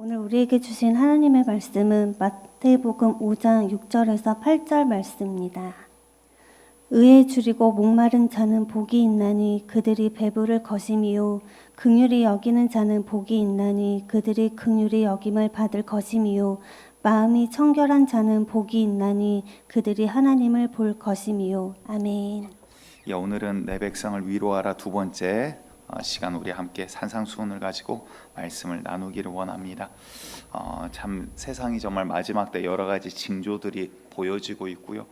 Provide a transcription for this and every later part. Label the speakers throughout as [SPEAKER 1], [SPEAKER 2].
[SPEAKER 1] 오늘 우리에게 주신 하나님의 말씀은 마태복음 5장 6절에서 8절 말씀입니다. 의에 줄이고 목마른 자는 복이 있나니 그들이 배부를 것임이요 긍휼히 여기는 자는 복이 있나니 그들이 긍휼히 여김을 받을 것임이요 마음이 청결한 자는 복이 있나니 그들이 하나님을 볼 것임이요. 아멘.
[SPEAKER 2] 오늘은 내 백성을 위로하라 두 번째 시간 우리 함께 산상수훈을 가지고 말씀을 나누기를 원합니다. 참 세상이 정말 마지막 때 여러 가지 징조들이 보여지고 있고요.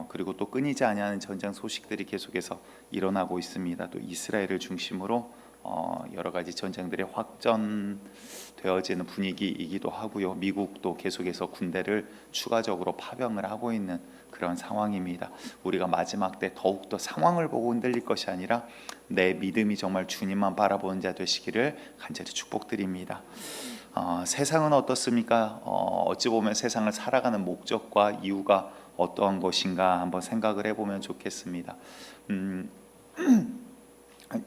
[SPEAKER 2] 그리고 또 끊이지 아니하는 전쟁 소식들이 계속해서 일어나고 있습니다. 또 이스라엘을 중심으로 여러 가지 전쟁들이 확전되어지는 분위기이기도 하고요. 미국도 계속해서 군대를 추가적으로 파병을 하고 있는 그런 상황입니다. 우리가 마지막 때 더욱더 상황을 보고 흔들릴 것이 아니라 내 믿음이 정말 주님만 바라보는 자 되시기를 간절히 축복드립니다. 세상은 어떻습니까? 어찌 보면 세상을 살아가는 목적과 이유가 어떠한 것인가 한번 생각을 해보면 좋겠습니다.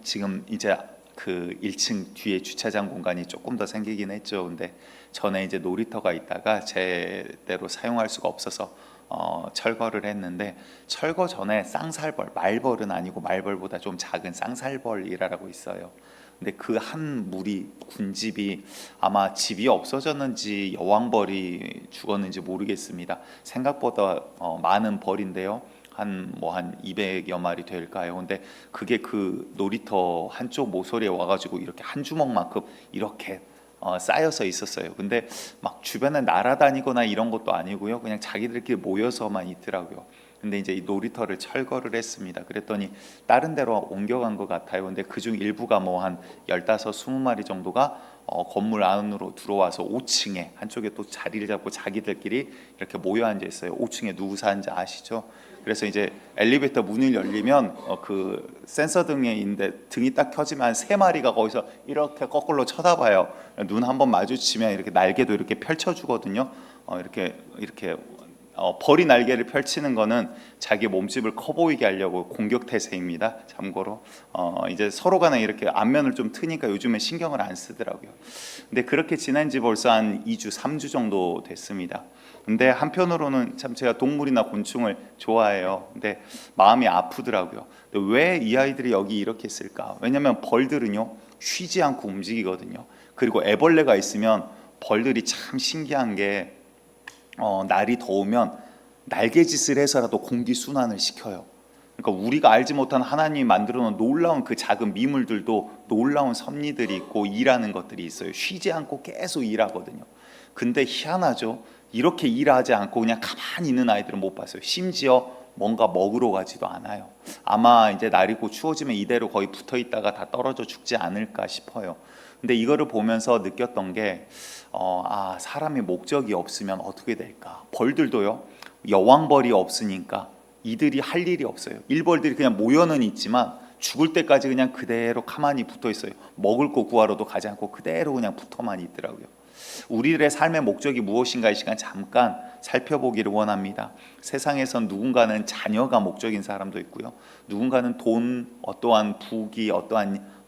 [SPEAKER 2] 지금 이제 그 1층 뒤에 주차장 공간이 조금 더 생기긴 했죠. 근데 전에 이제 놀이터가 있다가 제대로 사용할 수가 없어서 철거를 했는데, 철거 전에 쌍살벌, 말벌은 아니고 말벌보다 좀 작은 쌍살벌이라고 있어요. 근데 그 한 무리 군집이 아마 집이 없어졌는지 여왕벌이 죽었는지 모르겠습니다. 생각보다 많은 벌인데요. 한 200여 마리 될까요? 근데 그게 그 놀이터 한쪽 모서리에 와가지고 이렇게 한 주먹만큼 이렇게 쌓여서 있었어요. 근데 막 주변에 날아다니거나 이런 것도 아니고요. 그냥 자기들끼리 모여서만 있더라고요. 근데 이제 이 놀이터를 철거를 했습니다. 그랬더니 다른 데로 옮겨간 것 같아요. 근데 그중 일부가 한 15, 20마리 정도가 건물 안으로 들어와서 5층에 한쪽에 또 자리를 잡고 자기들끼리 이렇게 모여 앉아 있어요. 5층에 누구 사는지 아시죠? 그래서 이제 엘리베이터 문을 열리면 그 센서 등에 있는데 등이 딱 켜지면 3마리가 거기서 이렇게 거꾸로 쳐다봐요. 눈 한번 마주치면 이렇게 날개도 이렇게 펼쳐주거든요. 이렇게 벌이 날개를 펼치는 거는 자기 몸집을 커 보이게 하려고 공격 태세입니다. 참고로 이제 서로 간에 이렇게 안면을 좀 트니까 요즘에 신경을 안 쓰더라고요. 근데 그렇게 지난 지 벌써 한 2주, 3주 정도 됐습니다. 근데 한편으로는 참 제가 동물이나 곤충을 좋아해요. 근데 마음이 아프더라고요. 왜 이 아이들이 여기 이렇게 있을까? 왜냐하면 벌들은요 쉬지 않고 움직이거든요. 그리고 애벌레가 있으면 벌들이 참 신기한 게 날이 더우면 날개짓을 해서라도 공기 순환을 시켜요. 그러니까 우리가 알지 못한 하나님이 만들어 놓은 놀라운 그 작은 미물들도 놀라운 섭리들이 있고 일하는 것들이 있어요. 쉬지 않고 계속 일하거든요. 근데 희한하죠. 이렇게 일하지 않고 그냥 가만히 있는 아이들은 못 봤어요. 심지어 뭔가 먹으러 가지도 않아요. 아마 이제 날이 곧 추워지면 이대로 거의 붙어 있다가 다 떨어져 죽지 않을까 싶어요. 근데 이거를 보면서 느꼈던 게 사람이 목적이 없으면 어떻게 될까? 벌들도요. 여왕벌이 없으니까 이들이 할 일이 없어요. 일벌들이 그냥 모여는 있지만 죽을 때까지 그냥 그대로 가만히 붙어 있어요. 먹을 거 구하러도 가지 않고 그대로 그냥 붙어만 있더라고요. 우리들의 삶의 목적이 무엇인가 이 시간 잠깐 살펴보기를 원합니다. 세상에선 누군가는 자녀가 목적인 사람도 있고요. 누군가는 돈, 어떠한 부귀, 어떠한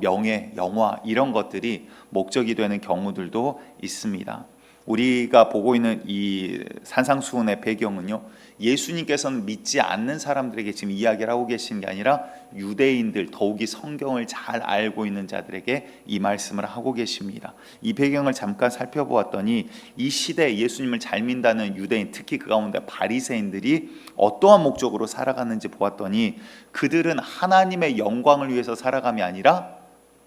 [SPEAKER 2] 명예, 영화 이런 것들이 목적이 되는 경우들도 있습니다. 우리가 보고 있는 이 산상수훈의 배경은요, 예수님께서는 믿지 않는 사람들에게 지금 이야기를 하고 계시는 게 아니라 유대인들, 더욱이 성경을 잘 알고 있는 자들에게 이 말씀을 하고 계십니다. 이 배경을 잠깐 살펴보았더니 이 시대에 예수님을 잘 믿는 유대인, 특히 그 가운데 바리새인들이 어떠한 목적으로 살아가는지 보았더니 그들은 하나님의 영광을 위해서 살아감이 아니라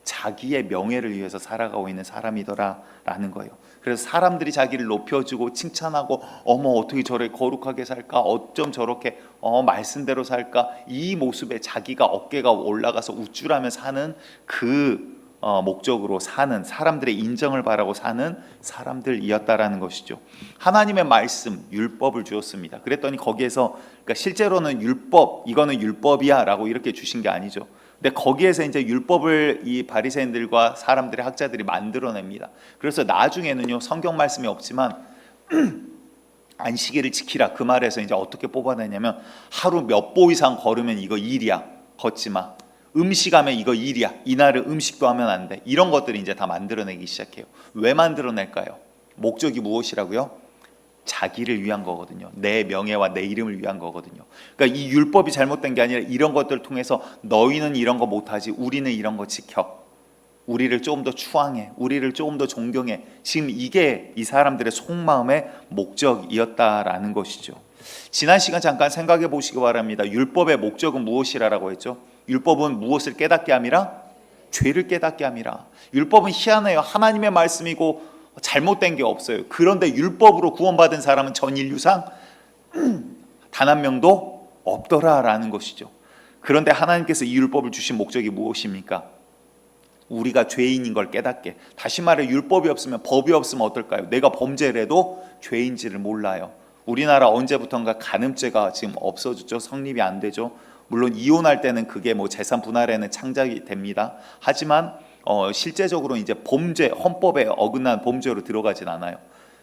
[SPEAKER 2] 자기의 명예를 위해서 살아가고 있는 사람이더라라는 거예요. 그래서 사람들이 자기를 높여주고 칭찬하고 어머 어떻게 저렇게 거룩하게 살까, 어쩜 저렇게 말씀대로 살까, 이 모습에 자기가 어깨가 올라가서 우쭐하며 사는 그 목적으로 사는 사람들의 인정을 바라고 사는 사람들이었다라는 것이죠. 하나님의 말씀 율법을 주었습니다. 그랬더니 거기에서 그러니까 실제로는 율법 이거는 율법이야 라고 이렇게 주신 게 아니죠. 근데 거기에서 이제 율법을 이 바리새인들과 사람들의 학자들이 만들어냅니다. 그래서 나중에는요 성경 말씀이 없지만 안식일을 지키라 그 말에서 이제 어떻게 뽑아내냐면 하루 몇 보 이상 걸으면 이거 일이야, 걷지 마. 음식하면 이거 일이야. 이날은 음식도 하면 안 돼. 이런 것들이 이제 다 만들어내기 시작해요. 왜 만들어낼까요? 목적이 무엇이라고요? 자기를 위한 거거든요. 내 명예와 내 이름을 위한 거거든요. 그러니까 이 율법이 잘못된 게 아니라 이런 것들을 통해서 너희는 이런 거 못하지, 우리는 이런 거 지켜. 우리를 조금 더 추앙해. 우리를 조금 더 존경해. 지금 이게 이 사람들의 속마음의 목적이었다라는 것이죠. 지난 시간 잠깐 생각해 보시기 바랍니다. 율법의 목적은 무엇이라고 했죠? 율법은 무엇을 깨닫게 함이라? 죄를 깨닫게 함이라. 율법은 희한해요. 하나님의 말씀이고 잘못된 게 없어요. 그런데 율법으로 구원받은 사람은 전 인류상 단 한 명도 없더라라는 것이죠. 그런데 하나님께서 이 율법을 주신 목적이 무엇입니까? 우리가 죄인인 걸 깨닫게. 다시 말해 율법이 없으면, 법이 없으면 어떨까요? 내가 범죄를 해도 죄인지를 몰라요. 우리나라 언제부턴가 간음죄가 지금 없어졌죠. 성립이 안 되죠. 물론 이혼할 때는 그게 뭐 재산 분할에는 창작이 됩니다. 하지만 실제적으로 이제 범죄, 헌법에 어긋난 범죄로 들어가진 않아요.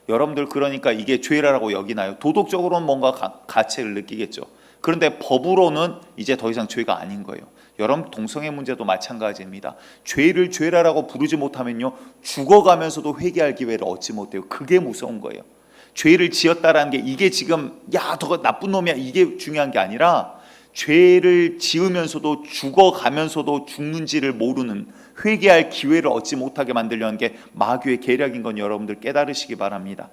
[SPEAKER 2] 여러분들 그러니까 이게 죄라고 여기나요? 도덕적으로는 뭔가 가치를 느끼겠죠. 그런데 법으로는 이제 더 이상 죄가 아닌 거예요. 여러분 동성애 문제도 마찬가지입니다. 죄를 죄라고 부르지 못하면요, 죽어가면서도 회개할 기회를 얻지 못해요. 그게 무서운 거예요. 죄를 지었다라는 게 이게 지금 야 더 나쁜 놈이야 이게 중요한 게 아니라 죄를 지으면서도 죽어가면서도 죽는지를 모르는, 회개할 기회를 얻지 못하게 만들려는 게 마귀의 계략인 건 여러분들 깨달으시기 바랍니다.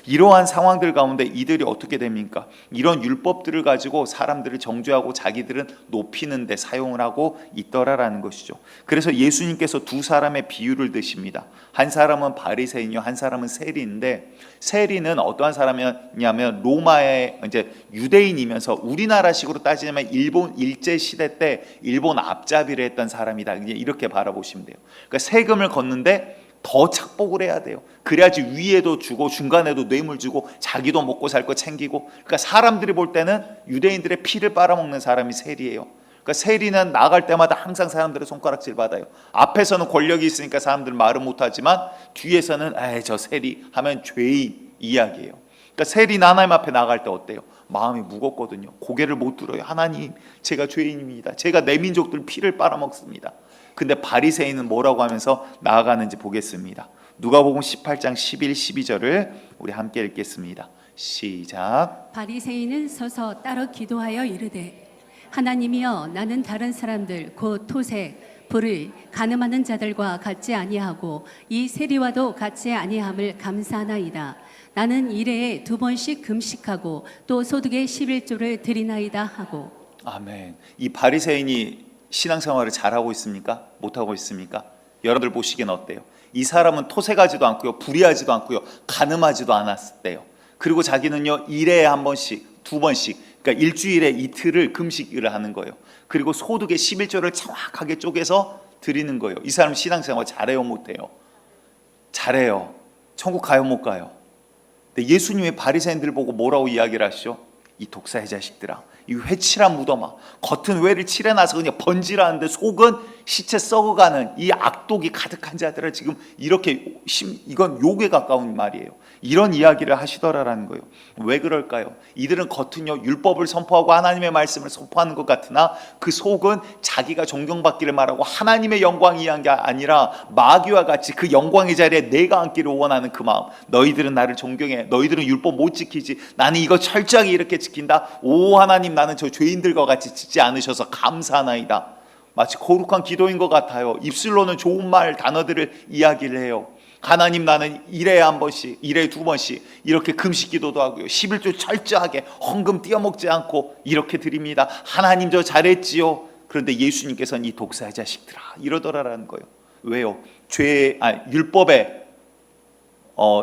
[SPEAKER 2] 이러한 상황들 가운데 이들이 어떻게 됩니까? 이런 율법들을 가지고 사람들을 정죄하고 자기들은 높이는 데 사용을 하고 있더라라는 것이죠. 그래서 예수님께서 두 사람의 비유를 드십니다. 한 사람은 바리새인이요, 한 사람은 세리인데, 세리는 어떠한 사람이냐면 로마의 이제 유대인이면서 우리나라식으로 따지면 일본 일제 시대 때 일본 앞잡이를 했던 사람이다. 이렇게 바라보시면 돼요. 그러니까 세금을 걷는데 더 착복을 해야 돼요. 그래야지 위에도 주고 중간에도 뇌물 주고 자기도 먹고 살 거 챙기고. 그러니까 사람들이 볼 때는 유대인들의 피를 빨아먹는 사람이 세리예요. 그러니까 세리는 나갈 때마다 항상 사람들의 손가락질 받아요. 앞에서는 권력이 있으니까 사람들 말은 못하지만 뒤에서는 에이 저 세리 하면 죄의 이야기예요. 그러니까 세리는 하나님 앞에 나갈 때 어때요? 마음이 무겁거든요. 고개를 못 들어요. 하나님, 제가 죄인입니다. 제가 내 민족들 피를 빨아먹습니다. 근데 바리새인은 뭐라고 하면서 나아가는지 보겠습니다. 누가복음 18장 11, 12절을 우리 함께 읽겠습니다. 시작.
[SPEAKER 3] 바리새인은 서서 따로 기도하여 이르되 하나님이여, 나는 다른 사람들 곧 토색, 불의, 간음하는 자들과 같지 아니하고 이 세리와도 같지 아니함을 감사하나이다. 나는 일해에 2번씩 금식하고 또 소득의 11조를 드리나이다 하고.
[SPEAKER 2] 아멘. 이 바리새인이 신앙생활을 잘하고 있습니까? 못하고 있습니까? 여러분들 보시기엔 어때요? 이 사람은 토색하지도 않고요, 불의하지도 않고요, 간음하지도 않았대요. 그리고 자기는요, 일해에 1번씩, 2번씩, 그러니까 일주일에 이틀을 금식을 하는 거예요. 그리고 소득의 11조를 정확하게 쪼개서 드리는 거예요. 이 사람 신앙생활 잘해요, 못해요? 잘해요. 천국 가요, 못 가요? 근데 예수님이 바리새인들 보고 뭐라고 이야기를 하시죠? 이 독사의 자식들아, 이 회칠한 무덤아, 겉은 회를 칠해놔서 그냥 번지라는데 속은 시체 썩어가는 이 악독이 가득한 자들을 지금 이렇게 이건 욕에 가까운 말이에요. 이런 이야기를 하시더라라는 거예요. 왜 그럴까요? 이들은 겉은요 율법을 선포하고 하나님의 말씀을 선포하는 것 같으나 그 속은 자기가 존경받기를 말하고 하나님의 영광이 위한 게 아니라 마귀와 같이 그 영광의 자리에 내가 앉기를 원하는 그 마음. 너희들은 나를 존경해. 너희들은 율법 못 지키지. 나는 이거 철저하게 이렇게 지킨다. 오 하나님, 나는 저 죄인들과 같이 지지 않으셔서 감사하나이다. 마치 거룩한 기도인 것 같아요. 입술로는 좋은 말 단어들을 이야기를 해요. 하나님, 나는 일해에 1번씩, 일해에 2번씩 이렇게 금식 기도도 하고요, 11조 철저하게 헌금 띄어먹지 않고 이렇게 드립니다. 하나님 저 잘했지요. 그런데 예수님께서는 이 독사의 자식들아 이러더라라는 거예요. 왜요? 율법의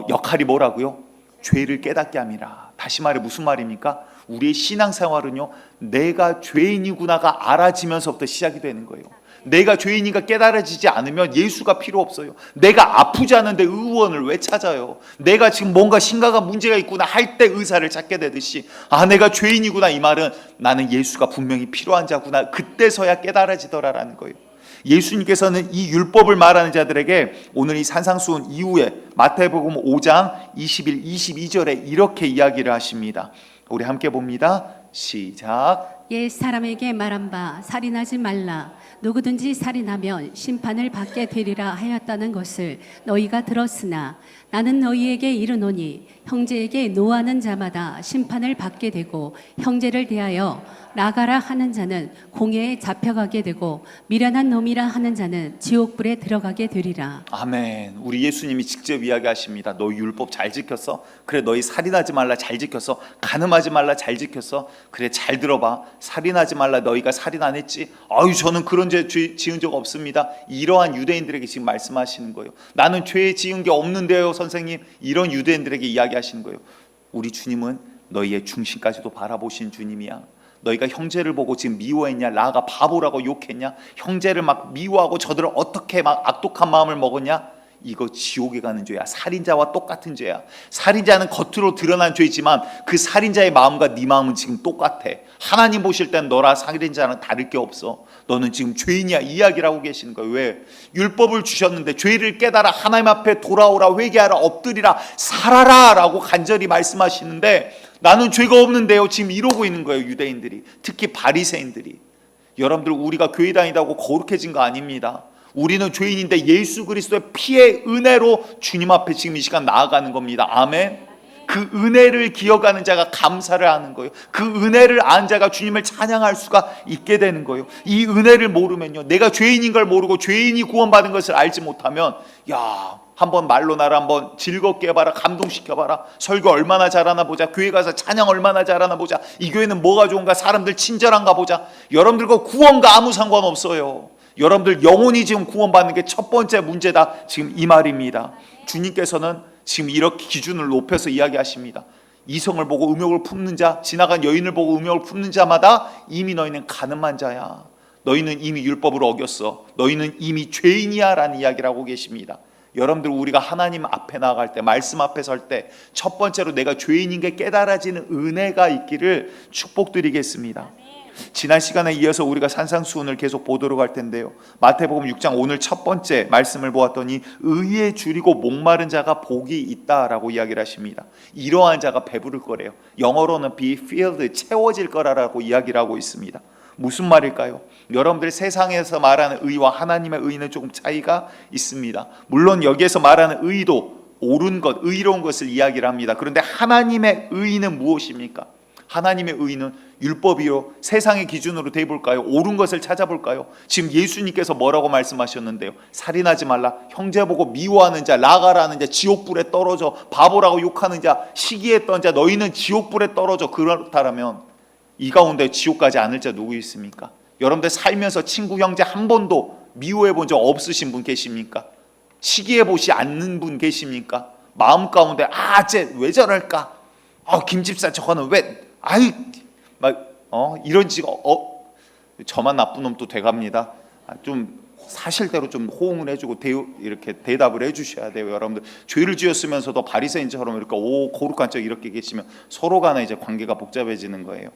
[SPEAKER 2] 역할이 뭐라고요? 죄를 깨닫게 함이라. 다시 말해 무슨 말입니까? 우리의 신앙생활은요, 내가 죄인이구나가 알아지면서부터 시작이 되는 거예요. 내가 죄인이가 깨달아지지 않으면 예수가 필요 없어요. 내가 아프지 않은데 의원을 왜 찾아요? 내가 지금 뭔가 심각한 문제가 있구나 할 때 의사를 찾게 되듯이, 아 내가 죄인이구나, 이 말은 나는 예수가 분명히 필요한 자구나, 그때서야 깨달아지더라라는 거예요. 예수님께서는 이 율법을 말하는 자들에게 오늘 이 산상수훈 이후에 마태복음 5장 21, 22절에 이렇게 이야기를 하십니다. 우리 함께 봅니다. 시작.
[SPEAKER 3] 옛 사람에게 말한 바 살인하지 말라. 누구든지 살인하면 심판을 받게 되리라 하였다는 것을 너희가 들었으나 나는 너희에게 이르노니 형제에게 노하는 자마다 심판을 받게 되고 형제를 대하여 나가라 하는 자는 공회에 잡혀가게 되고 미련한 놈이라 하는 자는 지옥불에 들어가게 되리라.
[SPEAKER 2] 아멘. 우리 예수님이 직접 이야기하십니다. 너 율법 잘 지켰어? 그래, 너희 살인하지 말라 잘 지켰어? 간음하지 말라 잘 지켰어? 그래, 잘 들어봐. 살인하지 말라, 너희가 살인 안 했지? 아유, 저는 그런 죄 지은 적 없습니다. 이러한 유대인들에게 지금 말씀하시는 거예요. 나는 죄 지은 게 없는데요, 선생님. 이런 유대인들에게 이야기하시는 거예요. 우리 주님은 너희의 중심까지도 바라보신 주님이야. 너희가 형제를 보고 지금 미워했냐? 나아가 바보라고 욕했냐? 형제를 막 미워하고 저들을 어떻게 막 악독한 마음을 먹었냐? 이거 지옥에 가는 죄야. 살인자와 똑같은 죄야. 살인자는 겉으로 드러난 죄지만 그 살인자의 마음과 네 마음은 지금 똑같아. 하나님 보실 땐 너라 살인자는 다를 게 없어. 너는 지금 죄인이야, 이야기를 하고 계시는 거예요. 왜? 율법을 주셨는데 죄를 깨달아 하나님 앞에 돌아오라, 회개하라, 엎드리라, 살아라 라고 간절히 말씀하시는데 나는 죄가 없는데요, 지금 이러고 있는 거예요. 유대인들이, 특히 바리새인들이. 여러분들, 우리가 교회 다니다고 거룩해진 거 아닙니다. 우리는 죄인인데 예수 그리스도의 피의 은혜로 주님 앞에 지금 이 시간 나아가는 겁니다. 아멘. 그 은혜를 기억하는 자가 감사를 하는 거예요. 그 은혜를 아는 자가 주님을 찬양할 수가 있게 되는 거예요. 이 은혜를 모르면요, 내가 죄인인 걸 모르고 죄인이 구원받은 것을 알지 못하면, 야, 한번 말로 나를 한번 즐겁게 해봐라, 감동시켜봐라, 설교 얼마나 잘하나 보자, 교회 가서 찬양 얼마나 잘하나 보자, 이 교회는 뭐가 좋은가, 사람들 친절한가 보자. 여러분들과 구원과 아무 상관없어요. 여러분들 영혼이 지금 구원받는 게 첫 번째 문제다, 지금 이 말입니다. 주님께서는 지금 이렇게 기준을 높여서 이야기하십니다. 이성을 보고 음욕을 품는 자, 지나간 여인을 보고 음욕을 품는 자마다 이미 너희는 간음한 자야. 너희는 이미 율법을 어겼어. 너희는 이미 죄인이야 라는 이야기를 하고 계십니다. 여러분들, 우리가 하나님 앞에 나아갈 때, 말씀 앞에 설 때 첫 번째로 내가 죄인인 게 깨달아지는 은혜가 있기를 축복드리겠습니다. 지난 시간에 이어서 우리가 산상수훈을 계속 보도록 할 텐데요, 마태복음 6장 오늘 첫 번째 말씀을 보았더니 의에 줄이고 목마른 자가 복이 있다라고 이야기를 하십니다. 이러한 자가 배부를 거래요. 영어로는 be filled, 채워질 거라고 이야기를 하고 있습니다. 무슨 말일까요? 여러분들, 세상에서 말하는 의와 하나님의 의는 조금 차이가 있습니다. 물론 여기에서 말하는 의도 옳은 것, 의로운 것을 이야기를 합니다. 그런데 하나님의 의는 무엇입니까? 하나님의 의는 율법이요, 세상의 기준으로 대볼까요? 옳은 것을 찾아볼까요? 지금 예수님께서 뭐라고 말씀하셨는데요? 살인하지 말라, 형제 보고 미워하는 자, 나가라는 자, 지옥불에 떨어져, 바보라고 욕하는 자, 시기했던 자, 너희는 지옥불에 떨어져. 그렇다면 이 가운데 지옥 가지 않을 자 누구 있습니까? 여러분들 살면서 친구 형제 한 번도 미워해 본 적 없으신 분 계십니까? 시기해 보지 않는 분 계십니까? 마음 가운데 쟤 왜 저럴까? 김 집사 저거는 왜 이런 지가 저만 나쁜 놈 또 돼갑니다. 좀 사실대로 좀 호응을 해주고 이렇게 대답을 해주셔야 돼요. 여러분들, 죄를 지었으면서도 바리새인처럼 이렇게 거룩한 척 이렇게 계시면 서로 간에 이제 관계가 복잡해지는 거예요.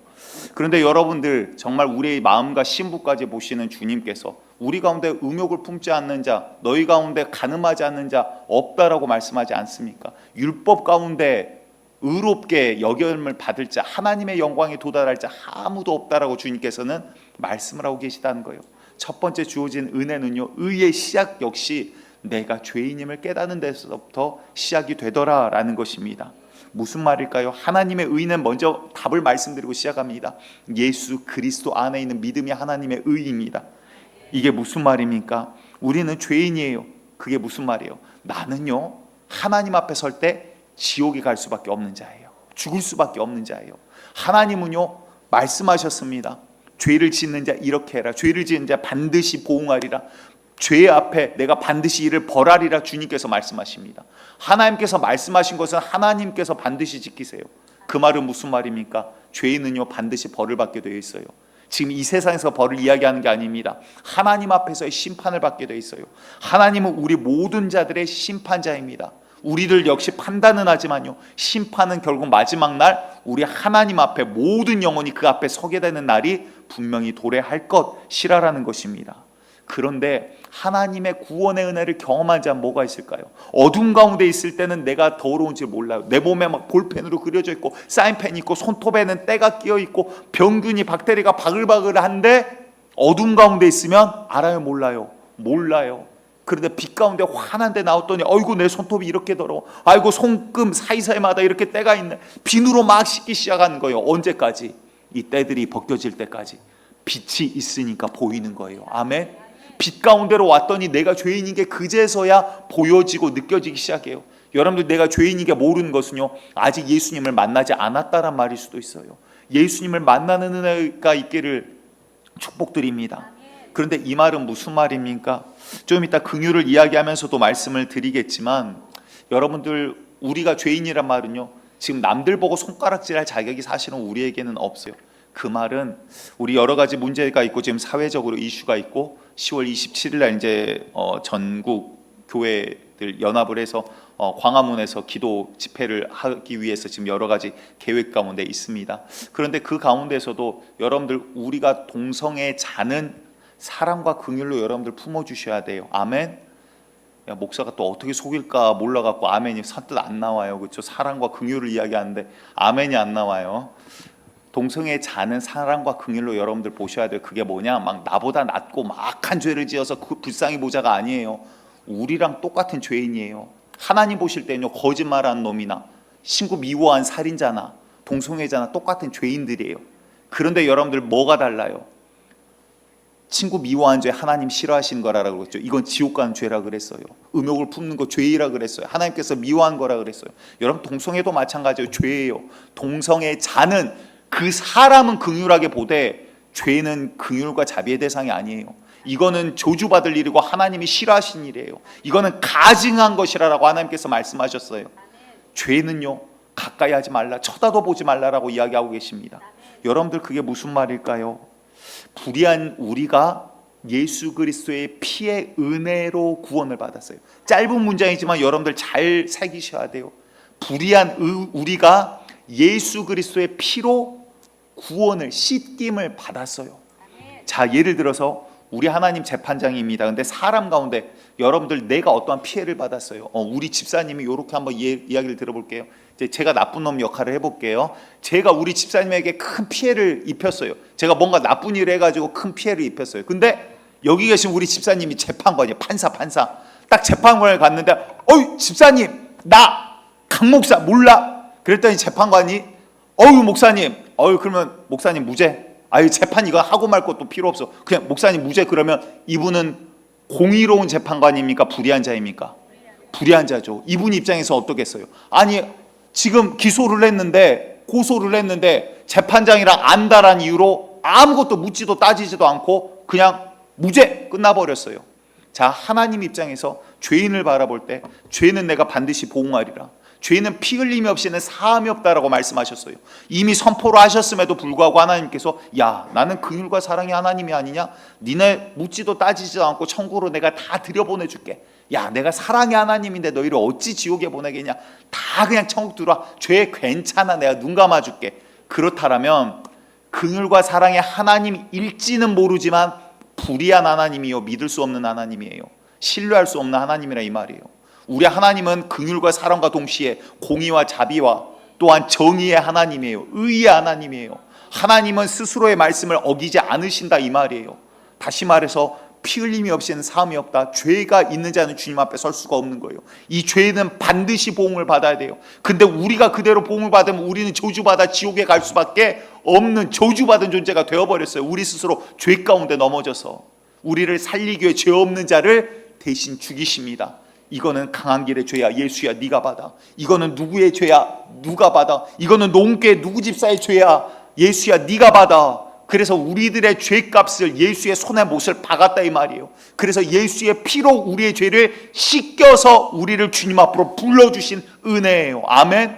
[SPEAKER 2] 그런데 여러분들, 정말 우리의 마음과 신부까지 보시는 주님께서 우리 가운데 음욕을 품지 않는 자, 너희 가운데 간음하지 않는 자 없다라고 말씀하지 않습니까? 율법 가운데 의롭게 여김을 받을 자, 하나님의 영광에 도달할 자 아무도 없다라고 주님께서는 말씀을 하고 계시다는 거예요. 첫 번째 주어진 은혜는요, 의의 시작 역시 내가 죄인임을 깨닫는 데서부터 시작이 되더라라는 것입니다. 무슨 말일까요? 하나님의 의는 먼저 답을 말씀드리고 시작합니다. 예수 그리스도 안에 있는 믿음이 하나님의 의입니다. 이게 무슨 말입니까? 우리는 죄인이에요. 그게 무슨 말이에요? 나는요, 하나님 앞에 설 때 지옥에 갈 수밖에 없는 자예요. 죽을 수밖에 없는 자예요. 하나님은요, 말씀하셨습니다. 죄를 짓는 자 이렇게 해라. 죄를 지은 자 반드시 보응하리라. 죄 앞에 내가 반드시 이를 벌하리라. 주님께서 말씀하십니다. 하나님께서 말씀하신 것은 하나님께서 반드시 지키세요. 그 말은 무슨 말입니까? 죄인은요, 반드시 벌을 받게 되어 있어요. 지금 이 세상에서 벌을 이야기하는 게 아닙니다. 하나님 앞에서의 심판을 받게 되어 있어요. 하나님은 우리 모든 자들의 심판자입니다. 우리들 역시 판단은 하지만요, 심판은 결국 마지막 날 우리 하나님 앞에 모든 영혼이 그 앞에 서게 되는 날이 분명히 도래할 것이라는 것입니다. 그런데 하나님의 구원의 은혜를 경험한 자는 뭐가 있을까요? 어둠 가운데 있을 때는 내가 더러운 줄 몰라요. 내 몸에 막 볼펜으로 그려져 있고 사인펜이 있고 손톱에는 때가 끼어 있고 병균이 박테리아가 바글바글한데 어둠 가운데 있으면 알아요, 몰라요? 몰라요. 그런데 빛 가운데 환한데 나왔더니 어이구 내 손톱이 이렇게 더러워, 아이고 손금 사이사이마다 이렇게 때가 있네. 비누로 막 씻기 시작하는 거예요. 언제까지? 이 때들이 벗겨질 때까지. 빛이 있으니까 보이는 거예요. 아멘. 빛 가운데로 왔더니 내가 죄인인 게 그제서야 보여지고 느껴지기 시작해요. 여러분들, 내가 죄인인 게 모르는 것은요, 아직 예수님을 만나지 않았다란 말일 수도 있어요. 예수님을 만나는 은혜가 있기를 축복드립니다. 그런데 이 말은 무슨 말입니까? 좀 이따 긍휼을 이야기하면서도 말씀을 드리겠지만, 여러분들, 우리가 죄인이란 말은요, 지금 남들 보고 손가락질할 자격이 사실은 우리에게는 없어요. 그 말은 우리 여러 가지 문제가 있고 지금 사회적으로 이슈가 있고 10월 27일 날 이제 전국 교회들 연합을 해서 광화문에서 기도 집회를 하기 위해서 지금 여러 가지 계획 가운데 있습니다. 그런데 그 가운데서도 여러분들, 우리가 동성애 자는 사랑과 긍휼로 여러분들 품어주셔야 돼요. 아멘. 야, 목사가 또 어떻게 속일까 몰라갖고 아멘이 선뜻 안 나와요. 그렇죠? 사랑과 긍휼을 이야기하는데 아멘이 안 나와요. 동성애 자는 사랑과 긍휼로 여러분들 보셔야 돼요. 그게 뭐냐? 막 나보다 낫고 막한 죄를 지어서 그 불쌍히 보자가 아니에요. 우리랑 똑같은 죄인이에요. 하나님 보실 때는요, 거짓말한 놈이나 신구 미워한 살인자나 동성애자나 똑같은 죄인들이에요. 그런데 여러분들 뭐가 달라요? 친구 미워한 죄 하나님 싫어하시는 거라고 그랬죠. 이건 지옥 가는 죄라 그랬어요. 음욕을 품는 거 죄이라 그랬어요. 하나님께서 미워한 거라 그랬어요. 여러분, 동성애도 마찬가지예요. 죄예요. 동성애자는 그 사람은 긍휼하게 보되 죄는 긍휼과 자비의 대상이 아니에요. 이거는 저주받을 일이고 하나님이 싫어하신 일이에요. 이거는 가증한 것이라고 하나님께서 말씀하셨어요. 죄는요, 가까이 하지 말라, 쳐다도 보지 말라라고 이야기하고 계십니다. 여러분들, 그게 무슨 말일까요? 불의한 우리가 예수 그리스도의 피의 은혜로 구원을 받았어요. 짧은 문장이지만 여러분들 잘 새기셔야 돼요. 불의한 우리가 예수 그리스도의 피로 구원을, 씻김을 받았어요. 자, 예를 들어서 우리 하나님 재판장입니다. 근데 사람 가운데 여러분들, 내가 어떠한 피해를 받았어요. 우리 집사님이 이렇게 한번 이야기를 들어볼게요. 제가 나쁜 놈 역할을 해볼게요. 제가 우리 집사님에게 큰 피해를 입혔어요. 제가 뭔가 나쁜 일을 해가지고 큰 피해를 입혔어요. 근데 여기 계신 우리 집사님이 재판관이에요. 판사. 딱 재판관을 갔는데, 어이 집사님, 나 강 목사 몰라? 그랬더니 재판관이, 어유 목사님, 그러면 목사님 무죄. 아유, 재판 이거 하고 말 것도 필요 없어. 그냥 목사님 무죄. 그러면 이분은 공의로운 재판관입니까? 불의한 자입니까? 불의한 자죠. 이분 입장에서 어떻겠어요? 아니, 지금 기소를 했는데, 고소를 했는데 재판장이랑 안다란 이유로 아무것도 묻지도 따지지도 않고 그냥 무죄 끝나버렸어요. 자, 하나님 입장에서 죄인을 바라볼 때 죄는 내가 반드시 보응하리라. 죄는 피 흘림이 없이는 사함이 없다라고 말씀하셨어요. 이미 선포를 하셨음에도 불구하고 하나님께서, 야, 나는 긍휼과 사랑의 하나님이 아니냐? 니네 묻지도 따지지도 않고 천국으로 내가 다 들여보내줄게. 야, 내가 사랑의 하나님인데 너희를 어찌 지옥에 보내겠냐? 다 그냥 천국 들어와. 죄 괜찮아, 내가 눈 감아줄게. 그렇다면 긍휼과 사랑의 하나님일지는 모르지만 불의한 하나님이요, 믿을 수 없는 하나님이에요. 신뢰할 수 없는 하나님이라 이 말이에요. 우리 하나님은 긍휼과 사랑과 동시에 공의와 자비와 또한 정의의 하나님이에요. 의의 하나님이에요. 하나님은 스스로의 말씀을 어기지 않으신다 이 말이에요. 다시 말해서 피 흘림이 없이는 사함이 없다. 죄가 있는 자는 주님 앞에 설 수가 없는 거예요. 이 죄는 반드시 보응을 받아야 돼요. 근데 우리가 그대로 보응을 받으면 우리는 저주받아 지옥에 갈 수밖에 없는 저주받은 존재가 되어버렸어요. 우리 스스로 죄 가운데 넘어져서 우리를 살리기 위해 죄 없는 자를 대신 죽이십니다. 이거는 강한 길의 죄야. 예수야, 네가 받아. 이거는 누구의 죄야? 누가 받아? 이거는 농교회 누구 집사의 죄야? 예수야, 네가 받아. 그래서 우리들의 죄값을 예수의 손에 못을 박았다 이 말이에요. 그래서 예수의 피로 우리의 죄를 씻겨서 우리를 주님 앞으로 불러주신 은혜예요. 아멘.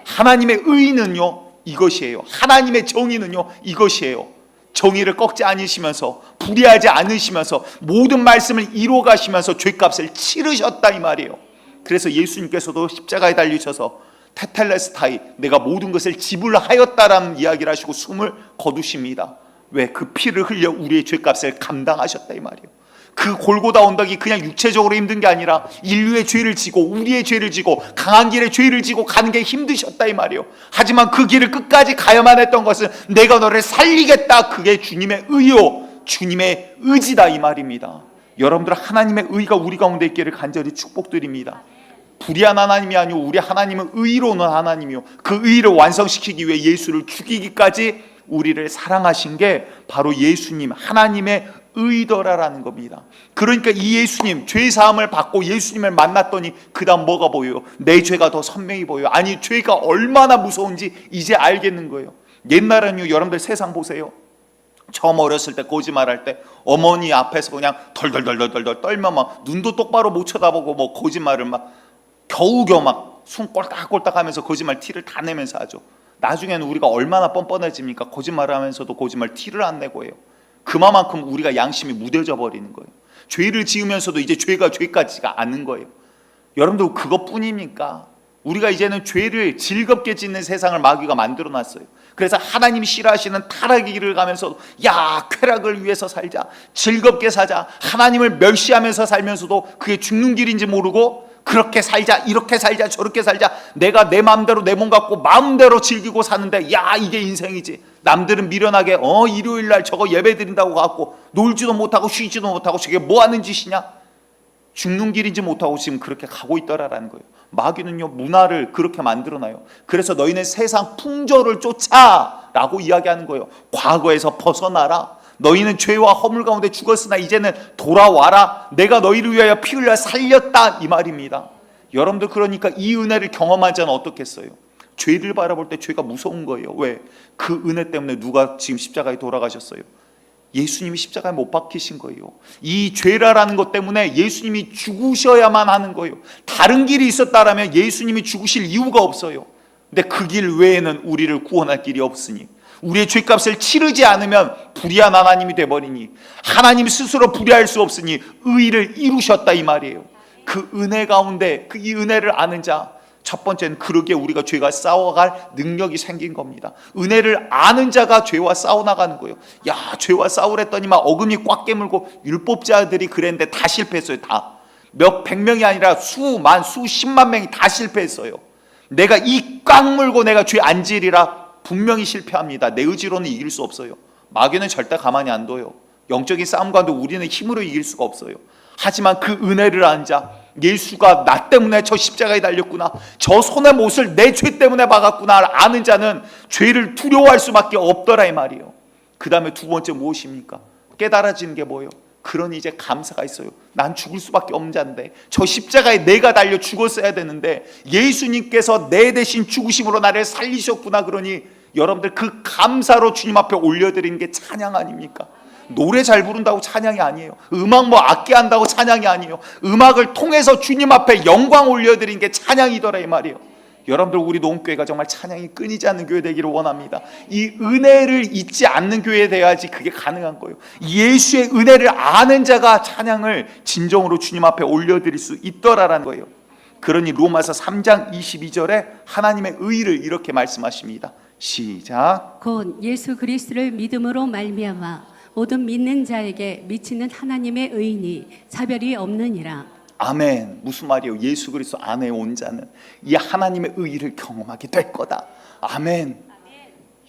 [SPEAKER 2] 하나님의 의는요, 이것이에요. 하나님의 정의는요, 이것이에요. 정의를 꺾지 않으시면서, 불의하지 않으시면서, 모든 말씀을 이루어가시면서 죄값을 치르셨다 이 말이에요. 그래서 예수님께서도 십자가에 달리셔서 테텔레스타이, 내가 모든 것을 지불하였다라는 이야기를 하시고 숨을 거두십니다. 왜? 그 피를 흘려 우리의 죄값을 감당하셨다 이 말이에요. 그 골고다 언덕이 그냥 육체적으로 힘든 게 아니라 인류의 죄를 지고 우리의 죄를 지고 강한 길의 죄를 지고 가는 게 힘드셨다 이 말이에요. 하지만 그 길을 끝까지 가야만 했던 것은 내가 너를 살리겠다, 그게 주님의 의요, 주님의 의지다 이 말입니다. 여러분들 하나님의 의가 우리 가운데 있기를 간절히 축복드립니다. 불의한 하나님이 아니오 우리 하나님은 의로운 하나님이요 그 의를 완성시키기 위해 예수를 죽이기까지 우리를 사랑하신 게 바로 예수님 하나님의 의더라라는 겁니다. 그러니까 이 예수님 죄 사함을 받고 예수님을 만났더니 그 다음 뭐가 보여요? 내 죄가 더 선명히 보여요. 아니 죄가 얼마나 무서운지 이제 알겠는 거예요. 옛날에는요 여러분들 세상 보세요. 처음 어렸을 때 거짓말할 때 어머니 앞에서 그냥 덜덜덜덜덜 떨면 막 눈도 똑바로 못 쳐다보고 뭐 거짓말을 막 겨우겨우 막 숨 꼴딱꼴딱 하면서 거짓말 티를 다 내면서 하죠. 나중에는 우리가 얼마나 뻔뻔해집니까? 거짓말을 하면서도 거짓말 티를 안 내고 해요. 그만큼 우리가 양심이 무뎌져 버리는 거예요. 죄를 지으면서도 이제 죄가 죄까지가 않는 거예요. 여러분들 그것뿐입니까? 우리가 이제는 죄를 즐겁게 짓는 세상을 마귀가 만들어놨어요. 그래서 하나님이 싫어하시는 타락의 길을 가면서 야 쾌락을 위해서 살자 즐겁게 사자 하나님을 멸시하면서 살면서도 그게 죽는 길인지 모르고 그렇게 살자 이렇게 살자 저렇게 살자 내가 내 마음대로 내 몸 갖고 마음대로 즐기고 사는데 야 이게 인생이지. 남들은 미련하게 일요일날 저거 예배 드린다고 갖고 놀지도 못하고 쉬지도 못하고 저게 뭐 하는 짓이냐. 죽는 길인지 못하고 지금 그렇게 가고 있더라라는 거예요. 마귀는요 문화를 그렇게 만들어놔요. 그래서 너희는 세상 풍조를 쫓아 라고 이야기하는 거예요. 과거에서 벗어나라. 너희는 죄와 허물 가운데 죽었으나 이제는 돌아와라. 내가 너희를 위하여 피 흘려 살렸다 이 말입니다. 여러분들 그러니까 이 은혜를 경험한 자는 어떻겠어요? 죄를 바라볼 때 죄가 무서운 거예요. 왜? 그 은혜 때문에 누가 지금 십자가에 돌아가셨어요? 예수님이 십자가에 못 박히신 거예요. 이 죄라라는 것 때문에 예수님이 죽으셔야만 하는 거예요. 다른 길이 있었다라면 예수님이 죽으실 이유가 없어요. 근데 그 길 외에는 우리를 구원할 길이 없으니 우리의 죄값을 치르지 않으면 불의한 하나님이 돼버리니 하나님 스스로 불의할 수 없으니 의를 이루셨다 이 말이에요. 그 은혜 가운데 이 은혜를 아는 자 첫 번째는 그러기에 우리가 죄와 싸워갈 능력이 생긴 겁니다. 은혜를 아는 자가 죄와 싸워나가는 거예요. 야 죄와 싸우랬더니만 어금니 꽉 깨물고 율법자들이 그랬는데 다 실패했어요. 다 몇 백 명이 아니라 수만 수십만 명이 다 실패했어요. 내가 이 꽉 물고 내가 죄 안 지으리라 분명히 실패합니다. 내 의지로는 이길 수 없어요. 마귀는 절대 가만히 안 둬요. 영적인 싸움과도 우리는 힘으로 이길 수가 없어요. 하지만 그 은혜를 아는 자 예수가 나 때문에 저 십자가에 달렸구나 저 손의 못을 내 죄 때문에 박았구나 아는 자는 죄를 두려워할 수밖에 없더라 이 말이에요. 그 다음에 두 번째 무엇입니까? 깨달아지는 게 뭐예요? 그러니 이제 감사가 있어요. 난 죽을 수밖에 없는 자인데 저 십자가에 내가 달려 죽었어야 되는데 예수님께서 내 대신 죽으심으로 나를 살리셨구나. 그러니 여러분들 그 감사로 주님 앞에 올려드리는 게 찬양 아닙니까? 노래 잘 부른다고 찬양이 아니에요. 음악 뭐 악기 한다고 찬양이 아니에요. 음악을 통해서 주님 앞에 영광 올려드리는 게 찬양이더라 이 말이에요. 여러분들 우리 농교회가 정말 찬양이 끊이지 않는 교회 되기를 원합니다. 이 은혜를 잊지 않는 교회 돼야지 그게 가능한 거예요. 예수의 은혜를 아는 자가 찬양을 진정으로 주님 앞에 올려드릴 수 있더라라는 거예요. 그러니 로마서 3장 22절에 하나님의 의를 이렇게 말씀하십니다. 시작.
[SPEAKER 3] 곧 예수 그리스도를 믿음으로 말미암아 모든 믿는 자에게 미치는 하나님의 의인이 차별이 없느니라.
[SPEAKER 2] 아멘. 무슨 말이에요? 예수 그리스도 안에 온 자는 이 하나님의 의의를 경험하게 될 거다. 아멘.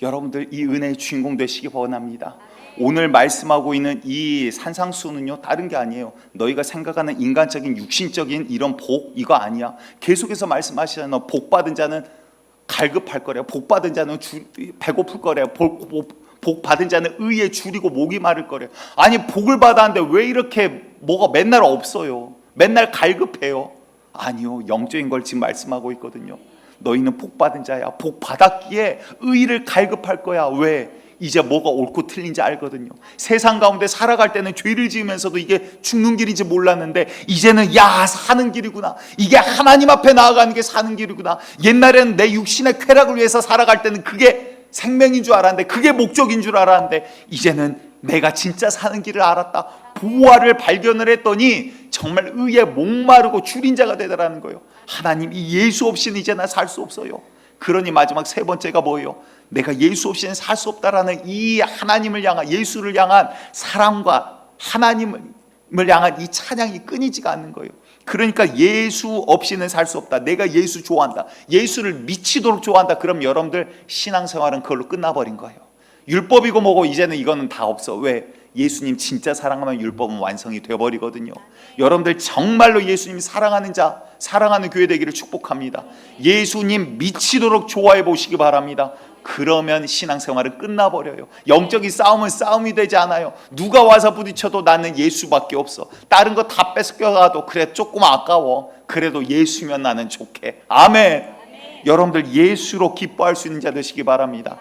[SPEAKER 2] 여러분들 이 은혜의 주인공 되시기 원합니다. 오늘 말씀하고 있는 이 산상수는요 다른 게 아니에요. 너희가 생각하는 인간적인 육신적인 이런 복 이거 아니야. 계속해서 말씀하시잖아요. 복 받은 자는 갈급할 거래요. 복 받은 자는 배고플 거래요. 복 받은 자는 의에 줄이고 목이 마를 거래요. 아니 복을 받았는데 왜 이렇게 뭐가 맨날 없어요? 맨날 갈급해요? 아니요, 영적인 걸 지금 말씀하고 있거든요. 너희는 복 받은 자야. 복 받았기에 의를 갈급할 거야. 왜? 이제 뭐가 옳고 틀린지 알거든요. 세상 가운데 살아갈 때는 죄를 지으면서도 이게 죽는 길인지 몰랐는데 이제는 야 사는 길이구나. 이게 하나님 앞에 나아가는 게 사는 길이구나. 옛날에는 내 육신의 쾌락을 위해서 살아갈 때는 그게 생명인 줄 알았는데 그게 목적인 줄 알았는데 이제는 내가 진짜 사는 길을 알았다. 보화를 발견을 했더니 정말 의에 목마르고 줄인 자가 되더라는 거예요. 하나님 이 예수 없이는 이제 나 살 수 없어요. 그러니 마지막 세 번째가 뭐예요? 내가 예수 없이는 살 수 없다라는 이 하나님을 향한 예수를 향한 사랑과 하나님을 향한 이 찬양이 끊이지가 않는 거예요. 그러니까 예수 없이는 살 수 없다. 내가 예수 좋아한다. 예수를 미치도록 좋아한다. 그럼 여러분들 신앙생활은 그걸로 끝나버린 거예요. 율법이고 뭐고 이제는 이거는 다 없어. 왜? 예수님 진짜 사랑하면 율법은 완성이 되어버리거든요. 여러분들 정말로 예수님 사랑하는 자, 사랑하는 교회 되기를 축복합니다. 예수님 미치도록 좋아해 보시기 바랍니다. 그러면 신앙생활은 끝나버려요. 영적인 싸움은 싸움이 되지 않아요. 누가 와서 부딪혀도 나는 예수밖에 없어. 다른 거 다 뺏겨가도 그래 조금 아까워. 그래도 예수면 나는 좋게. 아멘. 여러분들 예수로 기뻐할 수 있는 자 되시기 바랍니다.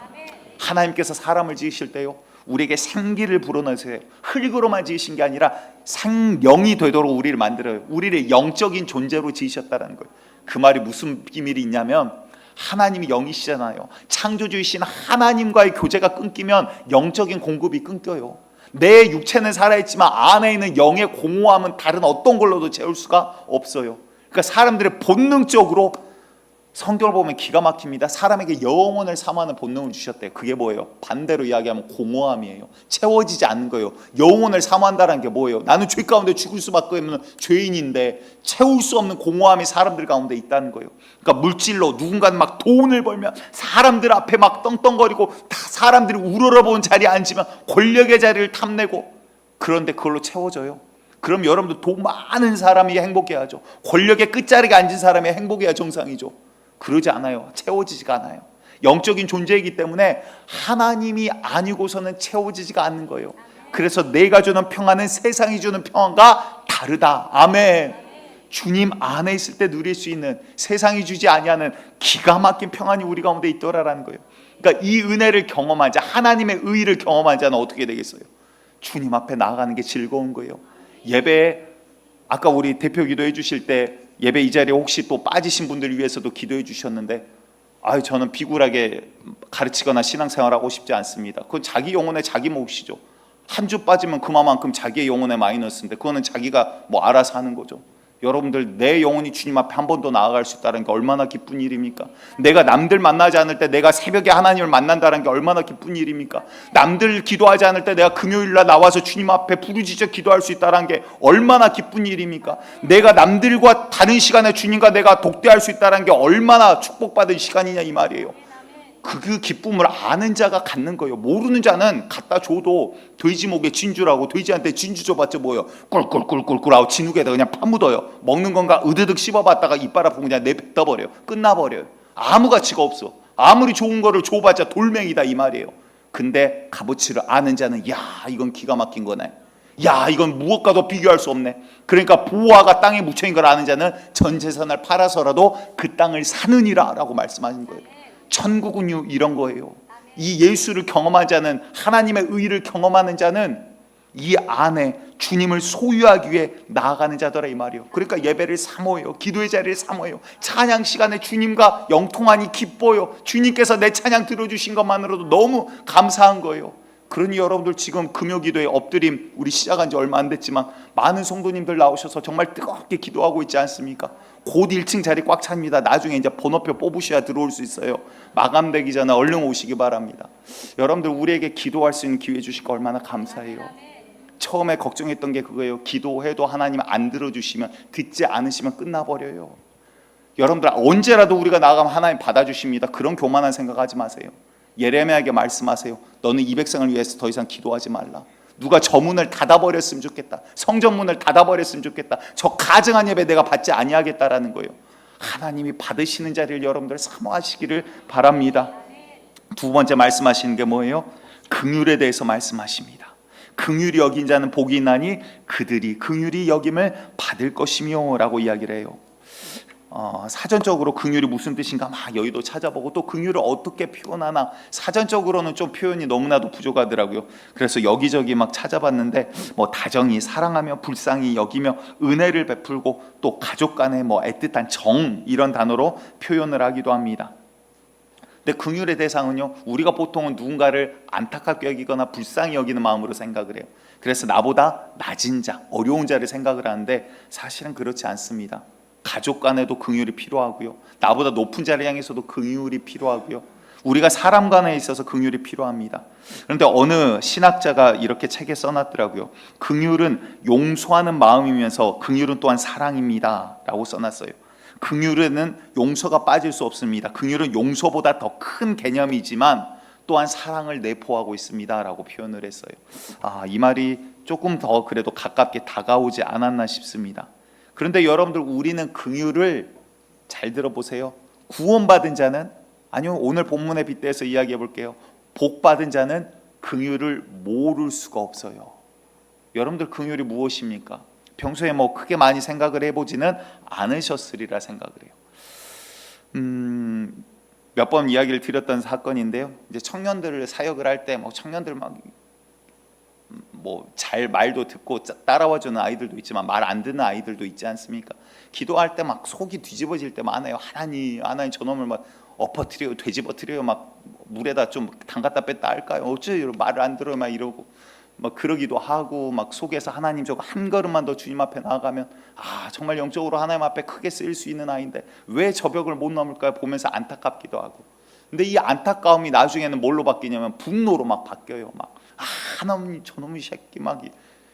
[SPEAKER 2] 하나님께서 사람을 지으실 때요, 우리에게 생기를 불어넣으세요. 흙으로만 지으신 게 아니라 생명이 되도록 우리를 만들어요. 우리를 영적인 존재로 지으셨다는 거예요. 그 말이 무슨 비밀이 있냐면, 하나님이 영이시잖아요. 창조주이신 하나님과의 교제가 끊기면 영적인 공급이 끊겨요. 내 육체는 살아있지만 안에 있는 영의 공허함은 다른 어떤 걸로도 채울 수가 없어요. 그러니까 사람들의 본능적으로, 성경을 보면 기가 막힙니다. 사람에게 영혼을 사모하는 본능을 주셨대요. 그게 뭐예요? 반대로 이야기하면 공허함이에요. 채워지지 않는 거예요. 영혼을 사모한다는 게 뭐예요? 나는 죄 가운데 죽을 수밖에 없는 죄인인데 채울 수 없는 공허함이 사람들 가운데 있다는 거예요. 그러니까 물질로 누군가는 막 돈을 벌면 사람들 앞에 막 떵떵거리고 다 사람들이 우러러보는 자리에 앉으면 권력의 자리를 탐내고, 그런데 그걸로 채워져요. 그럼 여러분들 돈 많은 사람이 행복해야죠. 권력의 끝자리에 앉은 사람이 행복해야 정상이죠. 그러지 않아요. 채워지지가 않아요. 영적인 존재이기 때문에 하나님이 아니고서는 채워지지가 않는 거예요. 그래서 내가 주는 평안은 세상이 주는 평안과 다르다. 아멘. 주님 안에 있을 때 누릴 수 있는, 세상이 주지 아니하는 기가 막힌 평안이 우리 가운데 있더라라는 거예요. 그러니까 이 은혜를 경험한 자, 하나님의 의를 경험한 자는 어떻게 되겠어요? 주님 앞에 나아가는 게 즐거운 거예요. 예배에, 아까 우리 대표 기도해 주실 때 예배 이 자리에 혹시 또 빠지신 분들을 위해서도 기도해 주셨는데, 저는 비굴하게 가르치거나 신앙생활하고 싶지 않습니다. 그건 자기 영혼의 자기 몫이죠. 한 주 빠지면 그만큼 자기의 영혼의 마이너스인데, 그거는 자기가 뭐 알아서 하는 거죠. 여러분들, 내 영혼이 주님 앞에 한 번 더 나아갈 수 있다는 게 얼마나 기쁜 일입니까? 내가 남들 만나지 않을 때 내가 새벽에 하나님을 만난다는 게 얼마나 기쁜 일입니까? 남들 기도하지 않을 때 내가 금요일날 나와서 주님 앞에 부르짖어 기도할 수 있다는 게 얼마나 기쁜 일입니까? 내가 남들과 다른 시간에 주님과 내가 독대할 수 있다는 게 얼마나 축복받은 시간이냐 이 말이에요. 그 기쁨을 아는 자가 갖는 거예요. 모르는 자는 갖다 줘도 돼지 목에 진주라고, 돼지한테 진주 줘봤자 뭐예요? 꿀꿀꿀꿀꿀 하고 진흙에다 그냥 파묻어요. 먹는 건가 으드득 씹어봤다가 이빨 아프고 그냥 내뱉어버려요. 끝나버려요. 아무 가치가 없어. 아무리 좋은 거를 줘봤자 돌멩이다 이 말이에요. 근데 값어치를 아는 자는, 야, 이건 기가 막힌 거네. 야, 이건 무엇과도 비교할 수 없네. 그러니까 보화가 땅에 묻혀있는 걸 아는 자는 전 재산을 팔아서라도 그 땅을 사느니라 라고 말씀하신 거예요. 천국은요 이런 거예요. 이 예수를 경험한 자는, 하나님의 의를 경험하는 자는 이 안에 주님을 소유하기 위해 나아가는 자더라 이 말이에요. 그러니까 예배를 사모해요. 기도의 자리를 사모해요. 찬양 시간에 주님과 영통하니 기뻐요. 주님께서 내 찬양 들어주신 것만으로도 너무 감사한 거예요. 그러니 여러분들 지금 금요기도에 엎드림, 우리 시작한 지 얼마 안 됐지만 많은 성도님들 나오셔서 정말 뜨겁게 기도하고 있지 않습니까? 곧 1층 자리 꽉 찹니다. 나중에 이제 번호표 뽑으셔야 들어올 수 있어요. 마감되기 전에 얼른 오시기 바랍니다. 여러분들, 우리에게 기도할 수 있는 기회 주시고 얼마나 감사해요. 처음에 걱정했던 게 그거예요. 기도해도 하나님 안 들어주시면, 듣지 않으시면 끝나버려요. 여러분들, 언제라도 우리가 나가면 하나님 받아주십니다. 그런 교만한 생각하지 마세요. 예레미야에게 말씀하세요. 너는 이 백성을 위해서 더 이상 기도하지 말라. 누가 저 문을 닫아버렸으면 좋겠다. 성전 문을 닫아버렸으면 좋겠다. 저 가증한 예배 내가 받지 아니하겠다라는 거예요. 하나님이 받으시는 자리를 여러분들 사모하시기를 바랍니다. 두 번째 말씀하시는 게 뭐예요? 긍휼에 대해서 말씀하십니다. 긍휼히 여긴 자는 복이 있나니 그들이 긍휼히 여김을 받을 것이며 라고 이야기를 해요. 사전적으로 긍휼이 무슨 뜻인가 막 여의도 찾아보고, 또 긍휼을 어떻게 표현하나 사전적으로는 좀 표현이 너무나도 부족하더라고요. 그래서 여기저기 막 찾아봤는데, 뭐 다정히 사랑하며 불쌍히 여기며 은혜를 베풀고, 또 가족 간의 뭐 애틋한 정, 이런 단어로 표현을 하기도 합니다. 근데 긍휼의 대상은요, 우리가 보통은 누군가를 안타깝게 여기거나 불쌍히 여기는 마음으로 생각을 해요. 그래서 나보다 낮은 자, 어려운 자를 생각을 하는데, 사실은 그렇지 않습니다. 가족 간에도 긍휼이 필요하고요, 나보다 높은 자를 향해서도 긍휼이 필요하고요, 우리가 사람 간에 있어서 긍휼이 필요합니다. 그런데 어느 신학자가 이렇게 책에 써놨더라고요. 긍휼은 용서하는 마음이면서 긍휼은 또한 사랑입니다 라고 써놨어요. 긍휼에는 용서가 빠질 수 없습니다. 긍휼은 용서보다 더 큰 개념이지만 어떠한 사랑을 내포하고 있습니다라고 표현을 했어요. 이 말이 조금 더 그래도 가깝게 다가오지 않았나 싶습니다. 그런데 여러분들, 우리는 긍휼을 잘 들어보세요. 구원받은 자는, 아니요, 오늘 본문에 빗대서 이야기해 볼게요. 복받은 자는 긍휼을 모를 수가 없어요. 여러분들, 긍휼이 무엇입니까? 평소에 뭐 크게 많이 생각을 해보지는 않으셨으리라 생각을 해요. 몇 번 이야기를 드렸던 사건인데요. 이제 청년들을 사역을 할 때 뭐 청년들 막 뭐 잘 말도 듣고 따라와주는 아이들도 있지만 말 안 듣는 아이들도 있지 않습니까? 기도할 때 막 속이 뒤집어질 때 많아요. 하나님 저놈을 막 엎어뜨려요, 뒤집어뜨려요, 막 물에다 좀 담갔다 뺐다 할까요? 어째 말을 안 들어요, 막 이러고 막 그러기도 하고, 막 속에서 하나님, 저거 한 걸음만 더 주님 앞에 나아가면 정말 영적으로 하나님 앞에 크게 쓰일 수 있는 아이인데 왜 저 벽을 못 넘을까요? 보면서 안타깝기도 하고. 근데 이 안타까움이 나중에는 뭘로 바뀌냐면 분노로 막 바뀌어요. 막 하나님, 저놈의 새끼 막.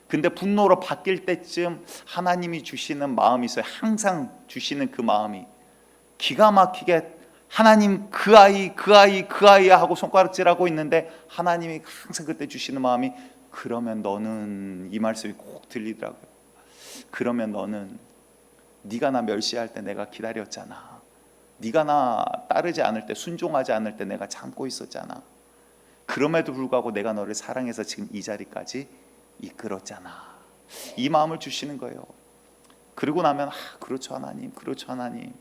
[SPEAKER 2] 근데 분노로 바뀔 때쯤 하나님이 주시는 마음이 있어요. 항상 주시는 그 마음이 기가 막히게, 하나님 그 아이 하고 손가락질하고 있는데 하나님이 항상 그때 주시는 마음이, 그러면 너는, 이 말씀이 꼭 들리더라고요. 그러면 너는, 네가 나 멸시할 때 내가 기다렸잖아. 네가 나 따르지 않을 때, 순종하지 않을 때 내가 참고 있었잖아. 그럼에도 불구하고 내가 너를 사랑해서 지금 이 자리까지 이끌었잖아. 이 마음을 주시는 거예요. 그러고 나면 그렇죠 하나님, 그렇죠 하나님,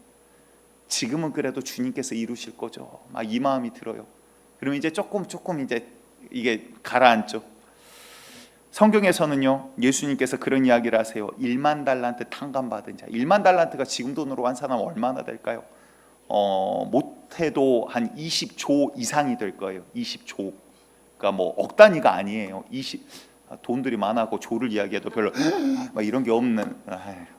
[SPEAKER 2] 지금은 그래도 주님께서 이루실 거죠. 막 이 마음이 들어요. 그러면 이제 조금 이제 이게 가라앉죠. 성경에서는요, 예수님께서 그런 이야기를 하세요. 1만 달란트 탕감받은 자. 1만 달란트가 지금 돈으로 환산하면 얼마나 될까요? 못해도 한 20조 이상이 될 거예요. 20조. 그러니까 뭐 억 단위가 아니에요. 돈들이 많아고 조를 이야기해도 별로 막 이런 게 없는.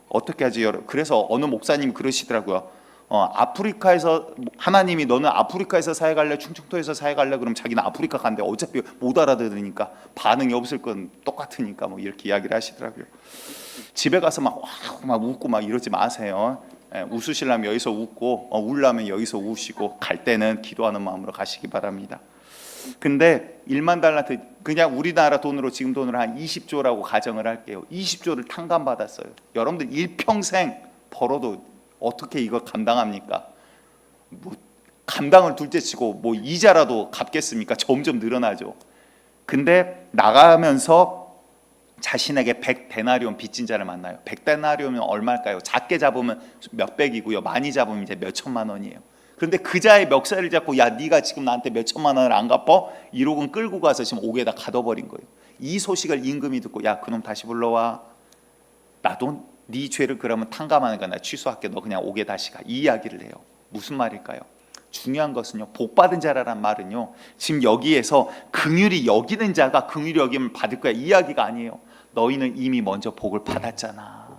[SPEAKER 2] 어떻게 하지 여러분? 그래서 어느 목사님 그러시더라고요. 아프리카에서, 하나님이 너는 아프리카에서 사역할래, 충청도에서 사역할래? 그럼 자기는 아프리카 간대. 어차피 못 알아들으니까, 반응이 없을 건 똑같으니까, 뭐 이렇게 이야기를 하시더라고요. 집에 가서 막 웃고 막 이러지 마세요. 웃으시려면 여기서 웃고, 울려면 여기서 우시고, 갈 때는 기도하는 마음으로 가시기 바랍니다. 근데 1만 달란트, 그냥 우리나라 돈으로, 지금 돈으로 한 20조라고 가정을 할게요. 20조를 탕감받았어요. 여러분들 일평생 벌어도 어떻게 이거 감당합니까? 뭐 감당을 둘째치고 뭐 이자라도 갚겠습니까? 점점 늘어나죠. 근데 나가면서 자신에게 100데나리온 빚진 자를 만나요. 100데나리온은 얼마일까요? 작게 잡으면 몇백이고요, 많이 잡으면 이제 몇천만 원이에요. 그런데 그 자의 멱살을 잡고, 야 네가 지금 나한테 몇천만 원을 안 갚어? 1억은 끌고 가서 지금 옥에다 가둬버린 거예요. 이 소식을 임금이 듣고, 야 그놈 다시 불러와, 나도 네 죄를 그러면 탕감하는 거야, 나 취소할게, 너 그냥 옥에 다시 가. 이 이야기를 해요. 무슨 말일까요? 중요한 것은요, 복받은 자라란 말은요, 지금 여기에서 긍휼히 여기는 자가 긍휼히 여김을 받을 거야, 이 이야기가 아니에요. 너희는 이미 먼저 복을 받았잖아.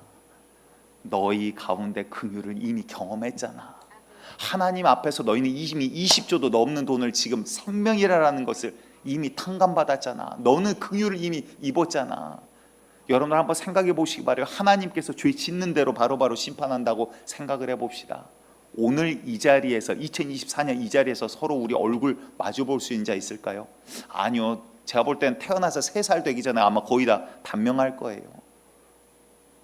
[SPEAKER 2] 너희 가운데 긍휼을 이미 경험했잖아. 하나님 앞에서 너희는 이미 20조도 넘는 돈을, 지금 생명이라는 것을 이미 탕감받았잖아. 너는 긍휼을 이미 입었잖아. 여러분들 한번 생각해 보시기 바라요. 하나님께서 죄 짓는 대로 바로바로 심판한다고 생각을 해봅시다. 오늘 이 자리에서, 2024년 이 자리에서 서로 우리 얼굴 마주 볼 수 있는 자 있을까요? 아니요. 제가 볼 때는 태어나서 3살 되기 전에 아마 거의 다 단명할 거예요.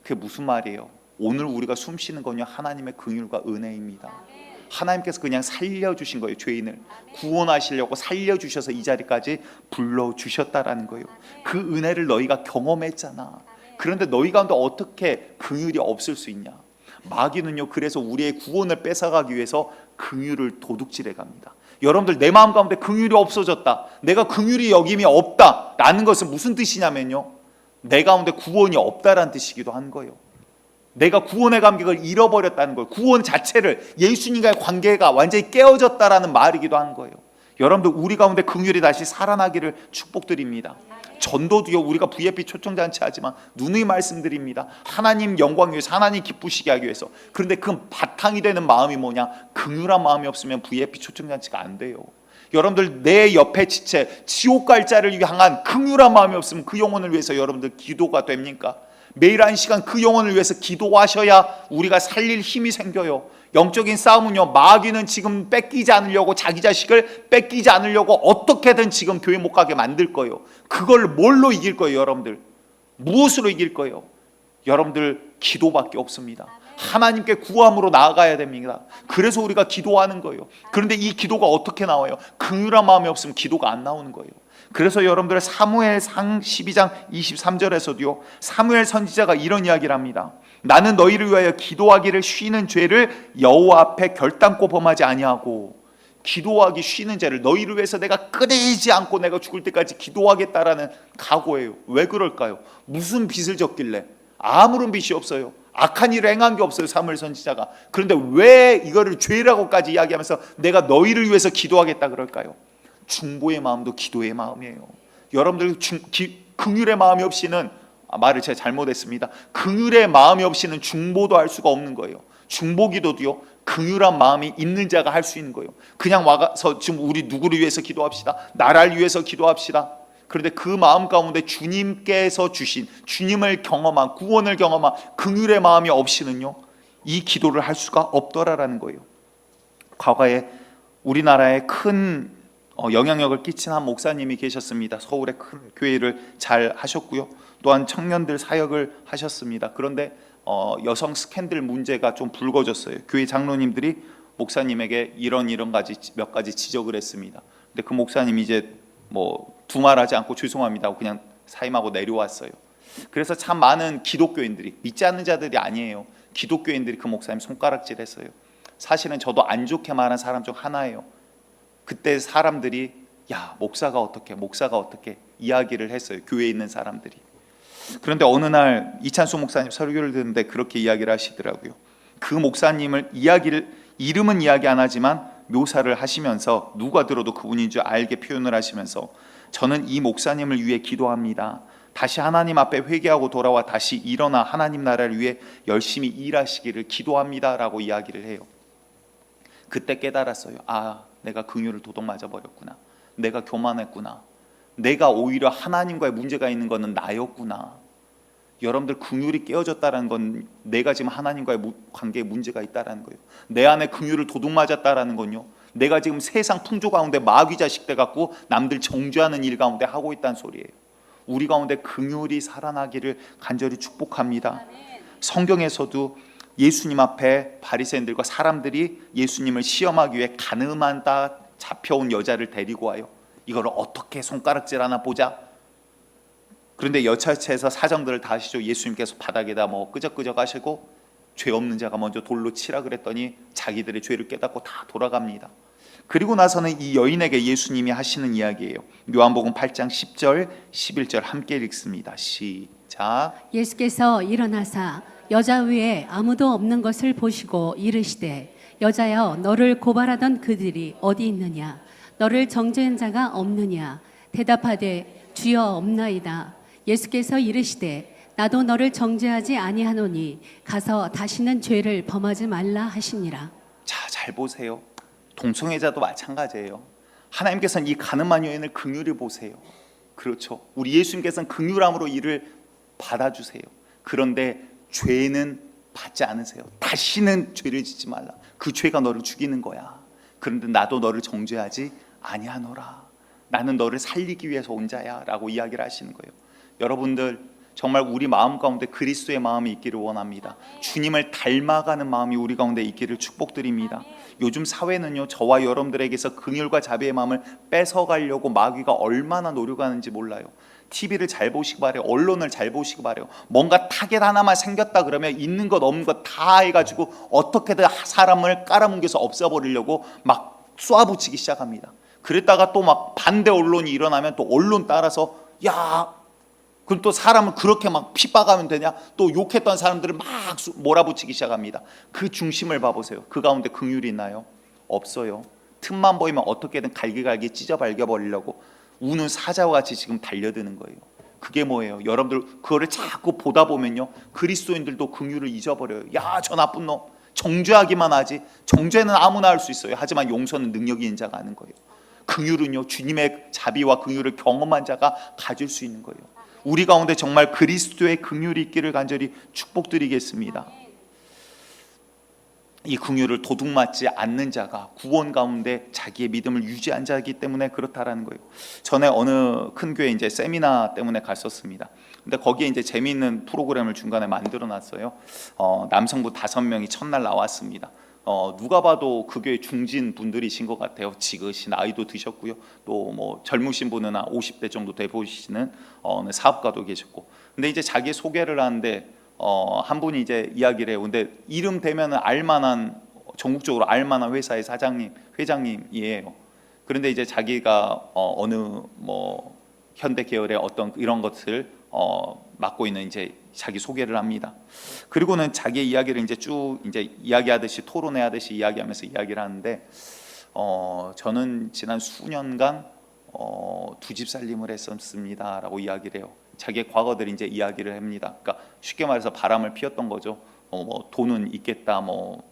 [SPEAKER 2] 그게 무슨 말이에요? 오늘 우리가 숨 쉬는 건요, 하나님의 긍휼과 은혜입니다. 하나님께서 그냥 살려주신 거예요. 죄인을 구원하시려고 살려주셔서 이 자리까지 불러주셨다라는 거예요. 그 은혜를 너희가 경험했잖아. 그런데 너희 가운데 어떻게 긍휼이 없을 수 있냐? 마귀는요, 그래서 우리의 구원을 뺏어가기 위해서 긍휼을 도둑질해 갑니다. 여러분들, 내 마음 가운데 긍휼이 없어졌다, 내가 긍휼이 여김이 없다라는 것은 무슨 뜻이냐면요, 내 가운데 구원이 없다라는 뜻이기도 한 거예요. 내가 구원의 감격을 잃어버렸다는 거예요. 구원 자체를, 예수님과의 관계가 완전히 깨어졌다라는 말이기도 한 거예요. 여러분들, 우리 가운데 긍휼이 다시 살아나기를 축복드립니다. 전도도요, 우리가 VFP 초청잔치 하지만 누누이 말씀드립니다. 하나님 영광 위해서, 하나님 기쁘시게 하기 위해서. 그런데 그 바탕이 되는 마음이 뭐냐? 긍휼한 마음이 없으면 VFP 초청잔치가 안 돼요. 여러분들, 내 옆에 지체, 지옥 갈 자를 향한 긍휼한 마음이 없으면 그 영혼을 위해서 여러분들 기도가 됩니까? 매일 1시간 그 영혼을 위해서 기도하셔야 우리가 살릴 힘이 생겨요. 영적인 싸움은요, 마귀는 지금 뺏기지 않으려고, 자기 자식을 뺏기지 않으려고 어떻게든 지금 교회 못 가게 만들 거예요. 그걸 뭘로 이길 거예요? 여러분들 무엇으로 이길 거예요? 여러분들 기도밖에 없습니다. 하나님께 구함으로 나아가야 됩니다. 그래서 우리가 기도하는 거예요. 그런데 이 기도가 어떻게 나와요? 긍휼한 마음이 없으면 기도가 안 나오는 거예요. 그래서 여러분들 사무엘상 12장 23절에서도요, 사무엘 선지자가 이런 이야기를 합니다. 나는 너희를 위하여 기도하기를 쉬는 죄를 여호와 앞에 결단코 범하지 아니하고, 기도하기 쉬는 죄를, 너희를 위해서 내가 끊이지 않고 내가 죽을 때까지 기도하겠다라는 각오예요. 왜 그럴까요? 무슨 빚을 졌길래? 아무런 빚이 없어요. 악한 일을 행한 게 없어요, 사무엘 선지자가. 그런데 왜 이거를 죄라고까지 이야기하면서 내가 너희를 위해서 기도하겠다 그럴까요? 중보의 마음도 기도의 마음이에요. 여러분들 긍휼의 마음이 없이는, 말을 제가 잘못했습니다. 긍휼의 마음이 없이는 중보도 할 수가 없는 거예요. 중보기도도요, 긍휼한 마음이 있는 자가 할 수 있는 거예요. 그냥 와서 지금 우리 누구를 위해서 기도합시다, 나라를 위해서 기도합시다. 그런데 그 마음 가운데 주님께서 주신, 주님을 경험한, 구원을 경험한 긍휼의 마음이 없이는요, 이 기도를 할 수가 없더라라는 거예요. 과거에 우리나라에 큰 영향력을 끼친 한 목사님이 계셨습니다. 서울의 큰 교회를 잘 하셨고요, 또한 청년들 사역을 하셨습니다. 그런데 여성 스캔들 문제가 좀 불거졌어요. 교회 장로님들이 목사님에게 이런 몇 가지 지적을 했습니다. 근데 그 목사님이 이제 두말하지 않고 죄송합니다 하고 그냥 사임하고 내려왔어요. 그래서 참 많은 기독교인들이, 믿지 않는 자들이 아니에요, 기독교인들이 그 목사님 손가락질했어요. 사실은 저도 안 좋게 말한 사람 중 하나예요. 그때 사람들이 야, 목사가 어떻게 이야기를 했어요, 교회에 있는 사람들이. 그런데 어느 날 이찬수 목사님 설교를 듣는데 그렇게 이야기를 하시더라고요. 그 목사님을 이름은 이야기 안 하지만 묘사를 하시면서, 누가 들어도 그분인 줄 알게 표현을 하시면서, 저는 이 목사님을 위해 기도합니다. 다시 하나님 앞에 회개하고 돌아와 다시 일어나 하나님 나라를 위해 열심히 일하시기를 기도합니다 라고 이야기를 해요. 그때 깨달았어요. 아, 내가 긍휼을 도둑 맞아 버렸구나. 내가 교만했구나. 내가 오히려 하나님과의 문제가 있는 것은 나였구나. 여러분들, 긍휼이 깨어졌다는 건 내가 지금 하나님과의 관계에 문제가 있다는 거예요. 내 안에 긍휼을 도둑 맞았다는 건요, 내가 지금 세상 풍조 가운데 마귀 자식 돼 갖고 남들 정죄하는 일 가운데 하고 있다는 소리예요. 우리 가운데 긍휼이 살아나기를 간절히 축복합니다. 성경에서도 예수님 앞에 바리새인들과 사람들이 예수님을 시험하기 위해 가늠하다 잡혀온 여자를 데리고 와요. 이걸 어떻게 손가락질 하나 보자. 그런데 여차체에서 사정들을 다 하시죠. 예수님께서 바닥에다 끄적끄적 하시고 죄 없는 자가 먼저 돌로 치라 그랬더니 자기들의 죄를 깨닫고 다 돌아갑니다. 그리고 나서는 이 여인에게 예수님이 하시는 이야기예요. 요한복음 8장 10절 11절 함께 읽습니다. 시작.
[SPEAKER 3] 예수께서 일어나사 여자 위에 아무도 없는 것을 보시고 이르시되, 여자여, 너를 고발하던 그들이 어디 있느냐? 너를 정죄한 자가 없느냐? 대답하되 주여, 없나이다. 예수께서 이르시되, 나도 너를 정죄하지 아니하노니 가서 다시는 죄를 범하지 말라 하시니라.
[SPEAKER 2] 자, 잘 보세요. 동성애자도 마찬가지예요. 하나님께서는 이 가늠한 여인을 긍휼히 보세요. 그렇죠. 우리 예수님께서는 긍휼함으로 이를 받아주세요. 그런데 죄는 받지 않으세요. 다시는 죄를 짓지 말라. 그 죄가 너를 죽이는 거야. 그런데 나도 너를 정죄하지 아니하노라. 나는 너를 살리기 위해서 온 자야 라고 이야기를 하시는 거예요. 여러분들, 정말 우리 마음 가운데 그리스도의 마음이 있기를 원합니다. 주님을 닮아가는 마음이 우리 가운데 있기를 축복드립니다. 요즘 사회는요, 저와 여러분들에게서 긍휼과 자비의 마음을 뺏어가려고 마귀가 얼마나 노력하는지 몰라요. TV를 잘 보시기 바래요. 언론을 잘 보시기 바래요. 뭔가 타겟 하나만 생겼다 그러면 있는 것 없는 것 다 해가지고 어떻게든 사람을 깔아뭉개서 없애버리려고 막 쏴붙이기 시작합니다. 그랬다가 또 막 반대 언론이 일어나면 또 언론 따라서 야, 그럼 또 사람을 그렇게 막 핍박하면 되냐? 또 욕했던 사람들을 막 몰아붙이기 시작합니다. 그 중심을 봐보세요. 그 가운데 긍휼이 있나요? 없어요. 틈만 보이면 어떻게든 갈기갈기 찢어발겨버리려고 우는 사자와 같이 지금 달려드는 거예요. 그게 뭐예요? 여러분들 그거를 자꾸 보다 보면요, 그리스도인들도 긍휼을 잊어버려요. 야, 저 나쁜 놈, 정죄하기만 하지. 정죄는 아무나 할 수 있어요. 하지만 용서는 능력이 있는 자가 하는 거예요. 긍휼은요, 주님의 자비와 긍휼을 경험한 자가 가질 수 있는 거예요. 우리 가운데 정말 그리스도의 긍휼이 있기를 간절히 축복드리겠습니다. 이 긍휼을 도둑맞지 않는 자가 구원 가운데 자기의 믿음을 유지한 자이기 때문에 그렇다라는 거예요. 전에 어느 큰 교회 이제 세미나 때문에 갔었습니다. 근데 거기에 이제 재미있는 프로그램을 중간에 만들어 놨어요. 남성부 5명이 첫날 나왔습니다. 누가 봐도 그 교회 중진 분들이신 것 같아요. 지긋이 나이도 드셨고요. 또 뭐 젊으신 분은 한 50대 정도 돼 보이시는 어느 사업가도 계셨고. 근데 이제 자기 소개를 하는데 한 분이 이제 이야기를 해요. 근데 이름 대면은 알만한, 전국적으로 알만한 회사의 사장님, 회장님이에요. 그런데 이제 자기가 어느 뭐 현대 계열의 어떤 이런 것을 맡고 있는 이제 자기 소개를 합니다. 그리고는 자기의 이야기를 이제 쭉 이제 이야기하듯이 토론회하듯이 이야기하면서 이야기를 하는데 저는 지난 수년간 두 집 살림을 했었습니다라고 이야기를 해요. 자기의 과거들 이제 이야기를 합니다. 그러니까 쉽게 말해서 바람을 피웠던 거죠. 뭐 돈은 있겠다, 뭐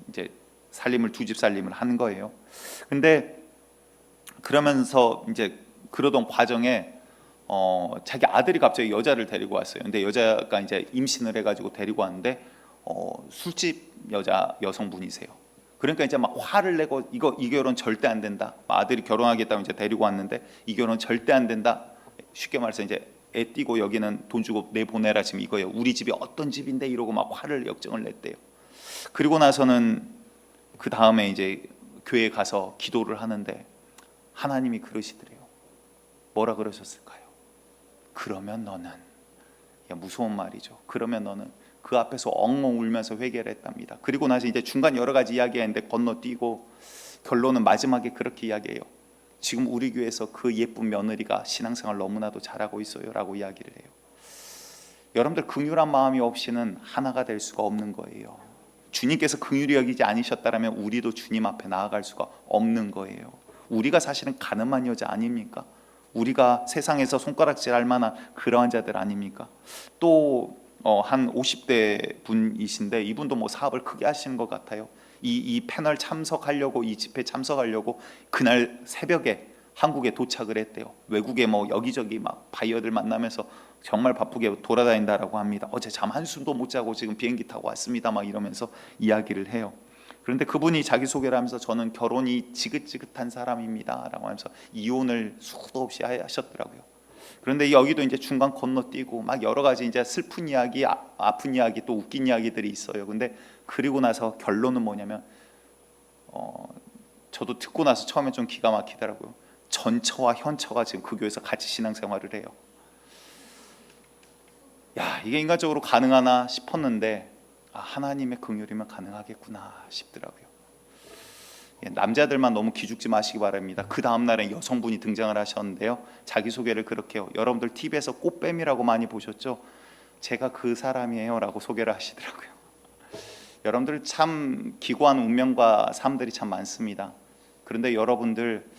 [SPEAKER 2] 이제 살림을 두 집 살림을 하는 거예요. 근데 그러면서 이제 그러던 과정에 자기 아들이 갑자기 여자를 데리고 왔어요. 근데 여자가 이제 임신을 해가지고 데리고 왔는데 술집 여성분이세요. 그러니까 이제 막 화를 내고 이 결혼 절대 안 된다. 아들이 결혼하겠다고 이제 데리고 왔는데 이 결혼 절대 안 된다. 쉽게 말해서 이제 애 띄고 여기는 돈 주고 내 보내라, 지금 이거예요. 우리 집이 어떤 집인데 이러고 막 화를 역정을 냈대요. 그리고 나서는 그 다음에 이제 교회에 가서 기도를 하는데 하나님이 그러시더래요. 뭐라 그러셨을까요? 그러면 너는, 야, 무서운 말이죠. 그러면 너는, 그 앞에서 엉엉 울면서 회개를 했답니다. 그리고 나서 이제 중간 여러 가지 이야기했는데 건너뛰고 결론은 마지막에 그렇게 이야기해요. 지금 우리 교회에서 그 예쁜 며느리가 신앙생활 너무나도 잘하고 있어요 라고 이야기를 해요. 여러분들 긍휼한 마음이 없이는 하나가 될 수가 없는 거예요. 주님께서 긍휼히 여기지 않으셨다면 우리도 주님 앞에 나아갈 수가 없는 거예요. 우리가 사실은 가늠한 여자 아닙니까? 우리가 세상에서 손가락질 할 만한 그러한 자들 아닙니까? 또 한 50대 분이신데 이분도 뭐 사업을 크게 하시는 것 같아요. 이 패널 참석하려고, 이 집회 참석하려고 그날 새벽에 한국에 도착을 했대요. 외국에 뭐 여기저기 막 바이어들 만나면서 정말 바쁘게 돌아다닌다라고 합니다. 어제 잠 한숨도 못 자고 지금 비행기 타고 왔습니다 막 이러면서 이야기를 해요. 그런데 그분이 자기소개를 하면서 저는 결혼이 지긋지긋한 사람입니다 라고 하면서 이혼을 수도 없이 하셨더라고요. 그런데 여기도 이제 중간 건너뛰고 막 여러 가지 이제 슬픈 이야기, 아픈 이야기, 또 웃긴 이야기들이 있어요. 근데 그리고 나서 결론은 뭐냐면 저도 듣고 나서 처음에 좀 기가 막히더라고요. 전처와 현처가 지금 그 교회에서 같이 신앙생활을 해요. 야, 이게 인간적으로 가능하나 싶었는데 하나님의 긍휼이면 가능하겠구나 싶더라고요. 남자들만 너무 기죽지 마시기 바랍니다. 그 다음 날에 여성분이 등장을 하셨는데요. 자기소개를 그렇게 해요. 여러분들 TV에서 꽃뱀이라고 많이 보셨죠? 제가 그 사람이에요 라고 소개를 하시더라고요. 여러분들 참 기구한 운명과 삶들이 참 많습니다. 그런데 여러분들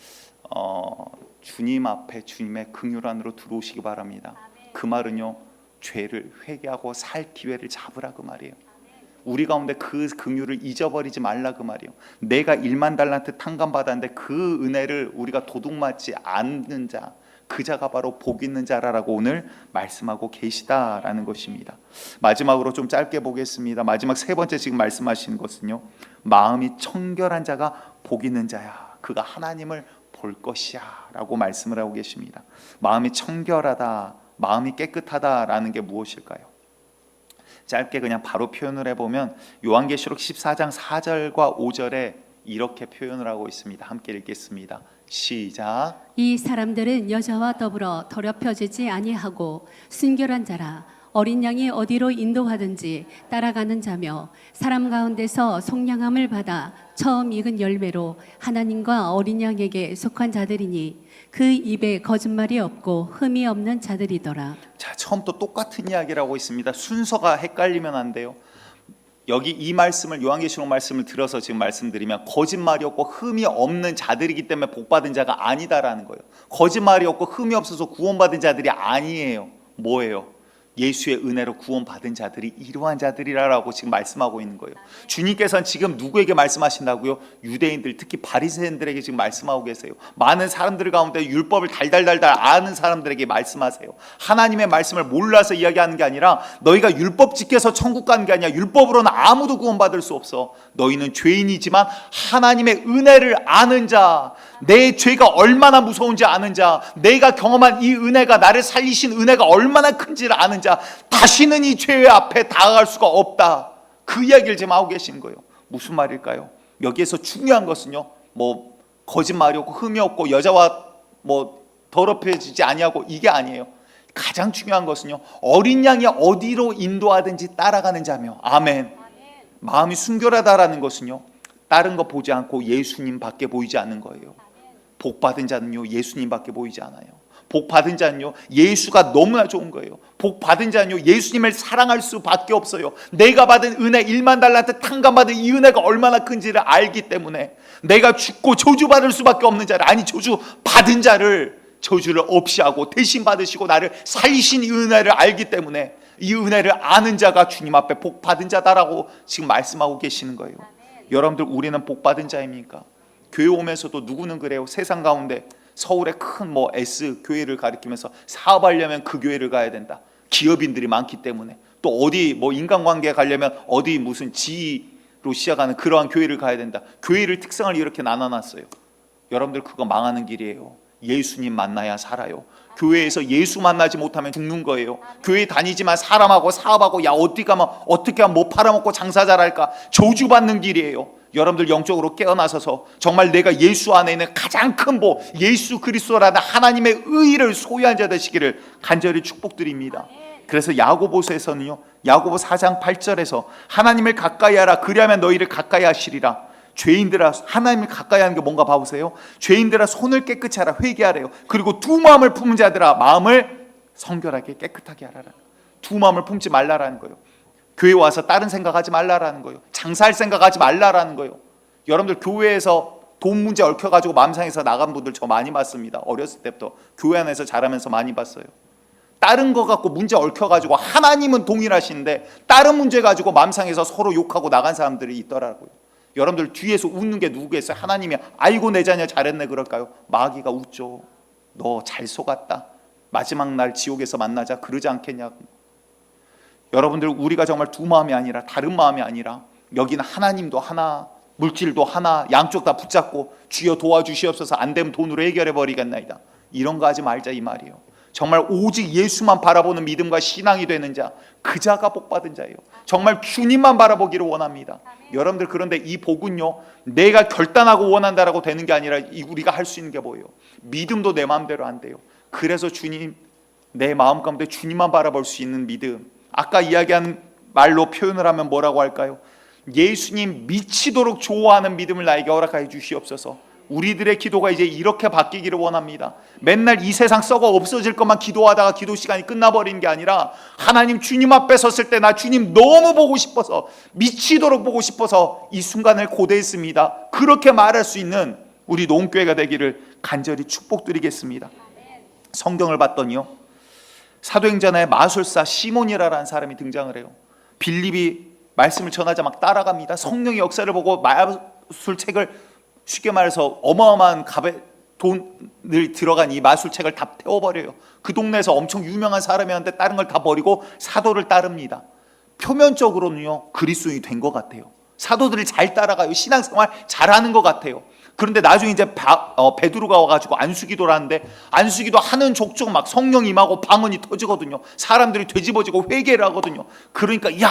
[SPEAKER 2] 주님 앞에 주님의 긍휼 안으로 들어오시기 바랍니다. 그 말은요, 죄를 회개하고 살 기회를 잡으라 그 말이에요. 우리 가운데 그 긍휼을 잊어버리지 말라 그 말이에요. 내가 1만 달란트 탕감받았는데 그 은혜를 우리가 도둑맞지 않는 자, 그 자가 바로 복 있는 자라고 오늘 말씀하고 계시다라는 것입니다. 마지막으로 좀 짧게 보겠습니다. 마지막 세 번째 지금 말씀하시는 것은요, 마음이 청결한 자가 복 있는 자야, 그가 하나님을 볼 것이야 라고 말씀을 하고 계십니다. 마음이 청결하다, 마음이 깨끗하다라는 게 무엇일까요? 짧게 그냥 바로 표현을 해보면 요한계시록 14장 4절과 5절에 이렇게 표현을 하고 있습니다. 함께 읽겠습니다. 시작.
[SPEAKER 3] 이 사람들은 여자와 더불어 더럽혀지지 아니하고 순결한 자라. 어린 양이 어디로 인도하든지 따라가는 자며 사람 가운데서 속량함을 받아 처음 익은 열매로 하나님과 어린 양에게 속한 자들이니 그 입에 거짓말이 없고 흠이 없는 자들이더라.
[SPEAKER 2] 자, 처음부터 똑같은 이야기를 하고 있습니다. 순서가 헷갈리면 안 돼요. 여기 이 말씀을, 요한계시록 말씀을 들어서 지금 말씀드리면 거짓말이 없고 흠이 없는 자들이기 때문에 복받은 자가 아니다라는 거예요. 거짓말이 없고 흠이 없어서 구원받은 자들이 아니에요. 뭐예요? 예수의 은혜로 구원받은 자들이 이러한 자들이라고 지금 말씀하고 있는 거예요. 주님께서는 지금 누구에게 말씀하신다고요? 유대인들, 특히 바리새인들에게 지금 말씀하고 계세요. 많은 사람들 가운데 율법을 달달달달 아는 사람들에게 말씀하세요. 하나님의 말씀을 몰라서 이야기하는 게 아니라 너희가 율법 지켜서 천국 가는 게 아니야. 율법으로는 아무도 구원받을 수 없어. 너희는 죄인이지만 하나님의 은혜를 아는 자, 내 죄가 얼마나 무서운지 아는 자, 내가 경험한 이 은혜가, 나를 살리신 은혜가 얼마나 큰지를 아는 자, 다시는 이 죄의 앞에 다가갈 수가 없다. 그 이야기를 지금 하고 계신 거예요. 무슨 말일까요? 여기에서 중요한 것은요, 뭐 거짓말이 없고 흠이 없고 여자와 뭐 더럽혀지지 아니하고 이게 아니에요. 가장 중요한 것은요, 어린 양이 어디로 인도하든지 따라가는 자며, 아멘. 마음이 순결하다라는 것은요, 다른 거 보지 않고 예수님밖에 보이지 않는 거예요. 복 받은 자는요, 예수님밖에 보이지 않아요. 복 받은 자는요, 예수가 너무나 좋은 거예요. 복 받은 자는요, 예수님을 사랑할 수밖에 없어요. 내가 받은 은혜 1만 달란트 탕감받은 이 은혜가 얼마나 큰지를 알기 때문에, 내가 죽고 저주받을 수밖에 없는 자를, 아니 저주 받은 자를 저주를 없이 하고 대신 받으시고 나를 살리신 이 은혜를 알기 때문에, 이 은혜를 아는 자가 주님 앞에 복 받은 자다라고 지금 말씀하고 계시는 거예요. 여러분들, 우리는 복 받은 자입니까? 교회 오면서도 누구는 그래요. 세상 가운데 서울의 큰 뭐 S 교회를 가리키면서 사업하려면 그 교회를 가야 된다. 기업인들이 많기 때문에. 또 어디 뭐 인간관계에 가려면 어디 무슨 G로 시작하는 그러한 교회를 가야 된다. 교회를 특성을 이렇게 나눠놨어요. 여러분들, 그거 망하는 길이에요. 예수님 만나야 살아요. 교회에서 예수 만나지 못하면 죽는 거예요. 교회 다니지만 사람하고 사업하고, 야 어디 가면 어떻게 하면 뭐 팔아먹고 장사 잘할까, 저주받는 길이에요. 여러분들 영적으로 깨어나셔서 정말 내가 예수 안에 있는 가장 큰 복, 예수 그리스도라는 하나님의 의를 소유한 자 되시기를 간절히 축복드립니다. 그래서 야고보서에서는요, 야고보 4장 8절에서 하나님을 가까이 하라, 그리하면 너희를 가까이 하시리라. 죄인들아, 하나님을 가까이 하는 게 뭔가 봐보세요. 죄인들아, 손을 깨끗이 하라, 회개하래요. 그리고 두 마음을 품은 자들아, 마음을 성결하게 깨끗하게 하라라. 두 마음을 품지 말라라는 거예요. 교회 와서 다른 생각하지 말라라는 거예요. 장사할 생각하지 말라라는 거예요. 여러분들, 교회에서 돈 문제 얽혀가지고 마음 상해서 나간 분들 저 많이 봤습니다. 어렸을 때부터 교회 안에서 자라면서 많이 봤어요. 다른 거 갖고 문제 얽혀가지고, 하나님은 동일하신데 다른 문제 가지고 마음 상해서 서로 욕하고 나간 사람들이 있더라고요. 여러분들, 뒤에서 웃는 게 누구겠어요? 하나님이 아이고 내 자녀 잘했네 그럴까요? 마귀가 웃죠. 너 잘 속았다, 마지막 날 지옥에서 만나자 그러지 않겠냐고. 여러분들, 우리가 정말 두 마음이 아니라, 다른 마음이 아니라, 여기는 하나님도 하나, 물질도 하나, 양쪽 다 붙잡고 주여 도와주시옵소서, 안 되면 돈으로 해결해 버리겠나이다, 이런 거 하지 말자 이 말이에요. 정말 오직 예수만 바라보는 믿음과 신앙이 되는 자, 그 자가 복 받은 자예요. 정말 주님만 바라보기를 원합니다. 여러분들, 그런데 이 복은요, 내가 결단하고 원한다라고 되는 게 아니라 우리가 할 수 있는 게 뭐예요? 믿음도 내 마음대로 안 돼요. 그래서 주님, 내 마음 가운데 주님만 바라볼 수 있는 믿음, 아까 이야기한 말로 표현을 하면 뭐라고 할까요? 예수님 미치도록 좋아하는 믿음을 나에게 허락하여 주시옵소서. 우리들의 기도가 이제 이렇게 바뀌기를 원합니다. 맨날 이 세상 썩어 없어질 것만 기도하다가 기도 시간이 끝나버리는 게 아니라, 하나님 주님 앞에 섰을 때 나 주님 너무 보고 싶어서, 미치도록 보고 싶어서 이 순간을 고대했습니다, 그렇게 말할 수 있는 우리 농교회가 되기를 간절히 축복드리겠습니다. 성경을 봤더니요, 사도행전에 마술사 시몬이라는 사람이 등장을 해요. 빌립이 말씀을 전하자 막 따라갑니다. 성령의 역사를 보고 마술책을, 쉽게 말해서 어마어마한 값의 돈을 들어간 이 마술책을 다 태워버려요. 그 동네에서 엄청 유명한 사람이었는데 다른 걸 다 버리고 사도를 따릅니다. 표면적으로는요, 그리스도인이 된 것 같아요. 사도들을 잘 따라가요. 신앙생활 잘하는 것 같아요. 그런데 나중에 이제 베드로가 와가지고 안수기도를 하는데, 안수기도 하는 족족 막 성령 임하고 방언이 터지거든요. 사람들이 되집어지고 회개를 하거든요. 그러니까 야,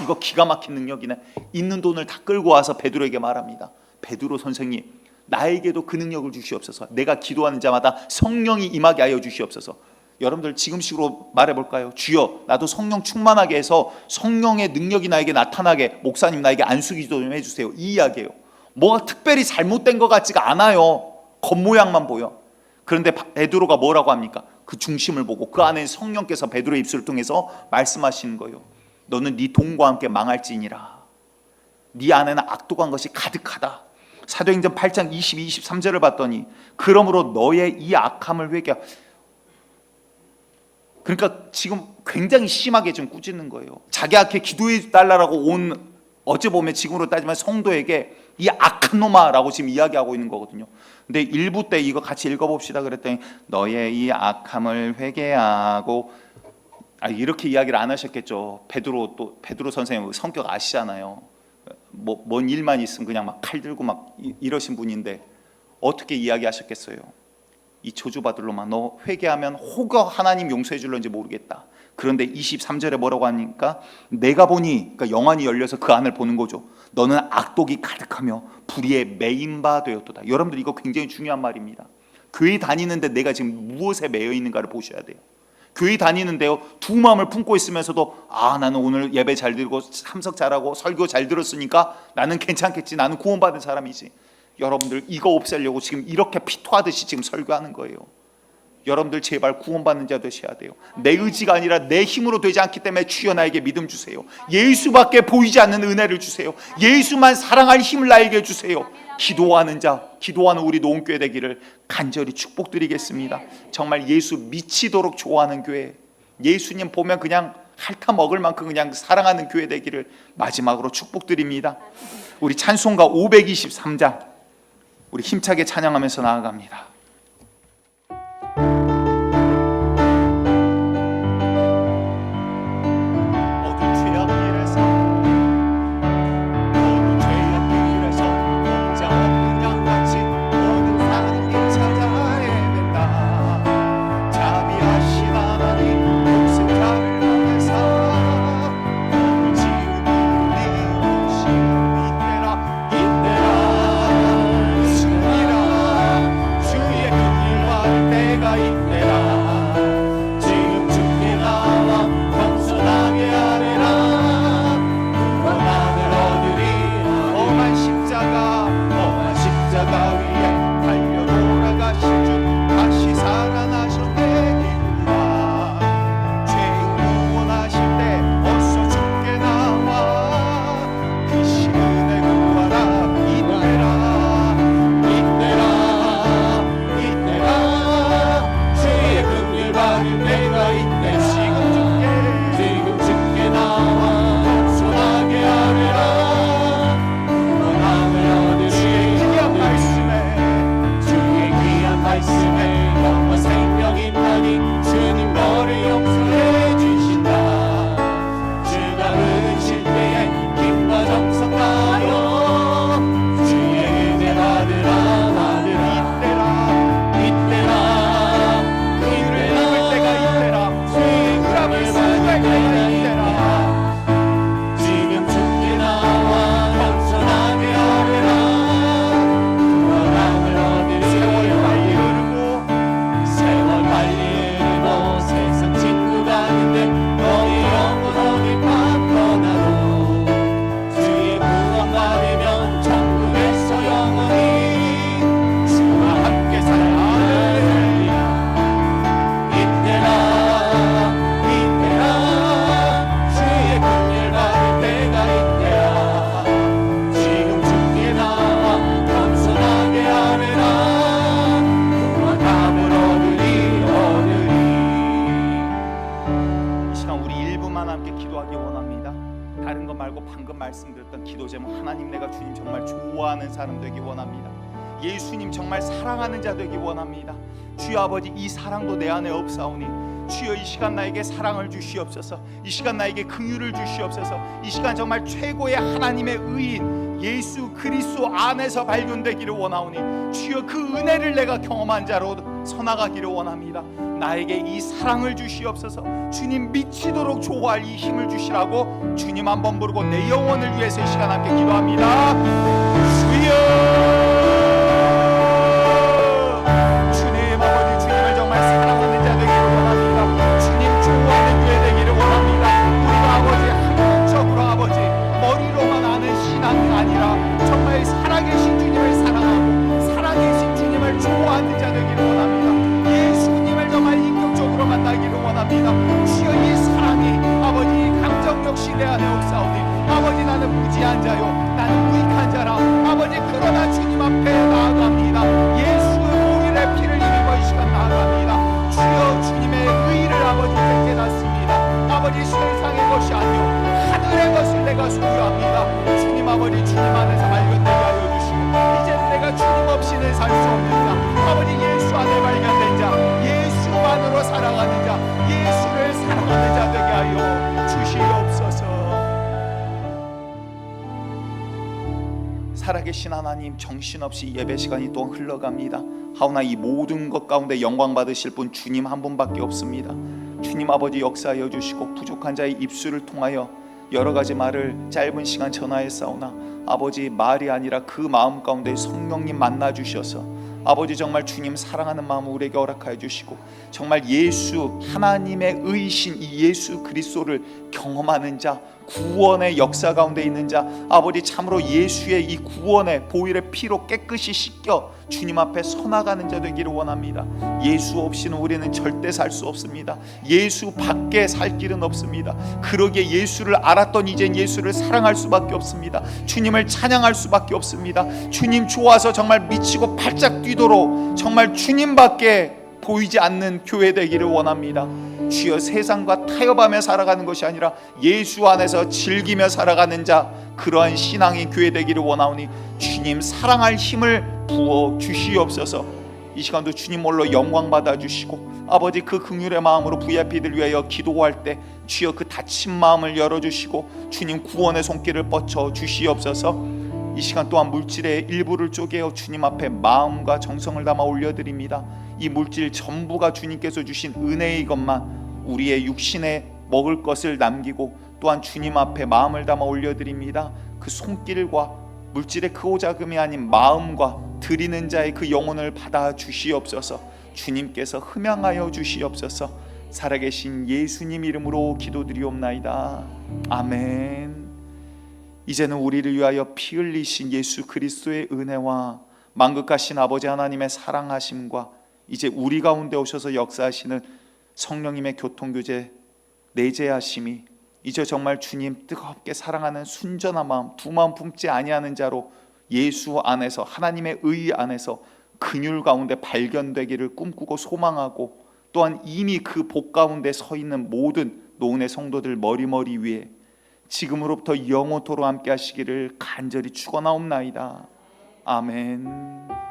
[SPEAKER 2] 이거 기가 막힌 능력이네. 있는 돈을 다 끌고 와서 베드로에게 말합니다. 베드로 선생님, 나에게도 그 능력을 주시옵소서. 내가 기도하는 자마다 성령이 임하게 하여 주시옵소서. 여러분들, 지금식으로 말해볼까요? 주여, 나도 성령 충만하게 해서 성령의 능력이 나에게 나타나게, 목사님 나에게 안수기도 좀 해주세요, 이 이야기예요. 뭐가 특별히 잘못된 것 같지가 않아요. 겉모양만 보여. 그런데 베드로가 뭐라고 합니까? 그 중심을 보고 그 안에 성령께서 베드로의 입술을 통해서 말씀하시는 거예요. 너는 네 돈과 함께 망할지니라. 네 안에는 악독한 것이 가득하다. 사도행전 8장 22, 23절을 봤더니, 그러므로 너의 이 악함을 회개하라. 그러니까 지금 굉장히 심하게 좀 꾸짖는 거예요. 자기한테 기도해 달라고 온, 어찌 보면 지금으로 따지면 성도에게 이 악한 놈아라고 지금 이야기하고 있는 거거든요. 근데 1부 때 이거 같이 읽어봅시다 그랬더니 너의 이 악함을 회개하고, 이렇게 이야기를 안 하셨겠죠. 베드로 선생님 성격 아시잖아요. 뭔 일만 있으면 그냥 막 칼 들고 막 이러신 분인데 어떻게 이야기하셨겠어요? 이 저주받을 놈아, 너 회개하면 혹여 하나님 용서해 줄런지 모르겠다. 그런데 23절에 뭐라고 하니까 내가 보니, 그러니까 영안이 열려서 그 안을 보는 거죠. 너는 악독이 가득하며 불의에 매인 바 되었도다. 여러분들 이거 굉장히 중요한 말입니다. 교회 다니는데 내가 지금 무엇에 매여 있는가를 보셔야 돼요. 교회 다니는데요, 두 마음을 품고 있으면서도 나는 오늘 예배 잘 드리고 참석 잘하고 설교 잘 들었으니까 나는 괜찮겠지, 나는 구원받은 사람이지. 여러분들 이거 없애려고 지금 이렇게 피토하듯이 지금 설교하는 거예요. 여러분들 제발 구원받는 자 되셔야 돼요. 내 의지가 아니라 내 힘으로 되지 않기 때문에 주여 나에게 믿음 주세요. 예수밖에 보이지 않는 은혜를 주세요. 예수만 사랑할 힘을 나에게 주세요. 기도하는 자, 기도하는 우리 노원교회 되기를 간절히 축복드리겠습니다. 정말 예수 미치도록 좋아하는 교회, 예수님 보면 그냥 핥아 먹을 만큼 그냥 사랑하는 교회 되기를 마지막으로 축복드립니다. 우리 찬송가 523장 우리 힘차게 찬양하면서 나아갑니다. 말씀드렸던 기도 제목, 하나님 내가 주님 정말 좋아하는 사람 되기 원합니다. 예수님 정말 사랑하는 자 되기 원합니다. 주여 아버지, 이 사랑도 내 안에 없사오니 주여 이 시간 나에게 사랑을 주시옵소서. 이 시간 나에게 긍휼을 주시옵소서. 이 시간 정말 최고의 하나님의 의인 예수 그리스도 안에서 발견되기를 원하오니 주여 그 은혜를 내가 경험한 자로 서나가기를 원합니다. 나에게 이 사랑을 주시옵소서. 주님 미치도록 좋아할 이 힘을 주시라고 주님 한번 부르고 내 영혼을 위해서 이 시간 함께 기도합니다. 주여, 주님 아버지, 주님을 정말 사랑하는 자 되기를 원합니다. 주님 좋아하는 교회 되기를 원합니다. 우리가 아버지 한쪽으로 아버지 머리로만 아는 신앙이 아니라 정말 살아계신 주님을 사랑하고 살아계신 주님을 좋아하는 자 되기를 원합니다. 예수님을 정말 인격적으로 만나기를 원합니다. 주여 이 사랑이 아버지 감정 역시 내 안에 없사오니 아버지 나는 무지한 자요, 나는 무익한 자라 아버지, 그러나 주님 없이는 살 수 없는 자, 아버지 예수 안에 발견된 자, 예수만으로 살아가는 자, 예수를 사랑하는 자 되게 하여 주시옵소서. 살아계신 하나님, 정신없이 예배 시간이 또 흘러갑니다. 하오나 이 모든 것 가운데 영광 받으실 분 주님 한 분밖에 없습니다. 주님 아버지 역사하여 주시고 부족한 자의 입술을 통하여 여러 가지 말을 짧은 시간 전하였사오나 아버지 말이 아니라 그 마음 가운데 성령님 만나 주셔서 아버지 정말 주님 사랑하는 마음을 우리에게 허락하여 주시고 정말 예수 하나님의 의신 이 예수 그리스도를 경험하는 자, 구원의 역사 가운데 있는 자, 아버지 참으로 예수의 이 구원의 보혈의 피로 깨끗이 씻겨 주님 앞에 서나가는 자 되기를 원합니다. 예수 없이는 우리는 절대 살 수 없습니다. 예수 밖에 살 길은 없습니다. 그러기에 예수를 알았던 이젠 예수를 사랑할 수밖에 없습니다. 주님을 찬양할 수밖에 없습니다. 주님 좋아서 정말 미치고 발짝 뛰도록 정말 주님밖에 보이지 않는 교회 되기를 원합니다. 주여 세상과 타협하며 살아가는 것이 아니라 예수 안에서 즐기며 살아가는 자, 그러한 신앙의 교회 되기를 원하오니 주님 사랑할 힘을 부어 주시옵소서. 이 시간도 주님 홀로 영광 받아 주시고 아버지 그 긍휼의 마음으로 VIP들 위하여 기도할 때 주여 그 다친 마음을 열어주시고 주님 구원의 손길을 뻗쳐 주시옵소서. 이 시간 또한 물질의 일부를 쪼개어 주님 앞에 마음과 정성을 담아 올려드립니다. 이 물질 전부가 주님께서 주신 은혜의 것만 우리의 육신에 먹을 것을 남기고 또한 주님 앞에 마음을 담아 올려드립니다. 그 손길과 물질의 크고 작음이 아닌 마음과 드리는 자의 그 영혼을 받아 주시옵소서. 주님께서 흠양하여 주시옵소서. 살아계신 예수님 이름으로 기도드리옵나이다. 아멘. 이제는 우리를 위하여 피 흘리신 예수 그리스도의 은혜와 만극하신 아버지 하나님의 사랑하심과 이제 우리 가운데 오셔서 역사하시는 성령님의 교통교제 내재하심이 이제 정말 주님 뜨겁게 사랑하는 순전한 마음, 두 마음 품지 아니하는 자로 예수 안에서 하나님의 의 안에서 긍휼 가운데 발견되기를 꿈꾸고 소망하고 또한 이미 그 복 가운데 서 있는 모든 노은의 성도들 머리머리 위에 지금으로부터 영원토록 함께 하시기를 간절히 축원하옵나이다. 아멘.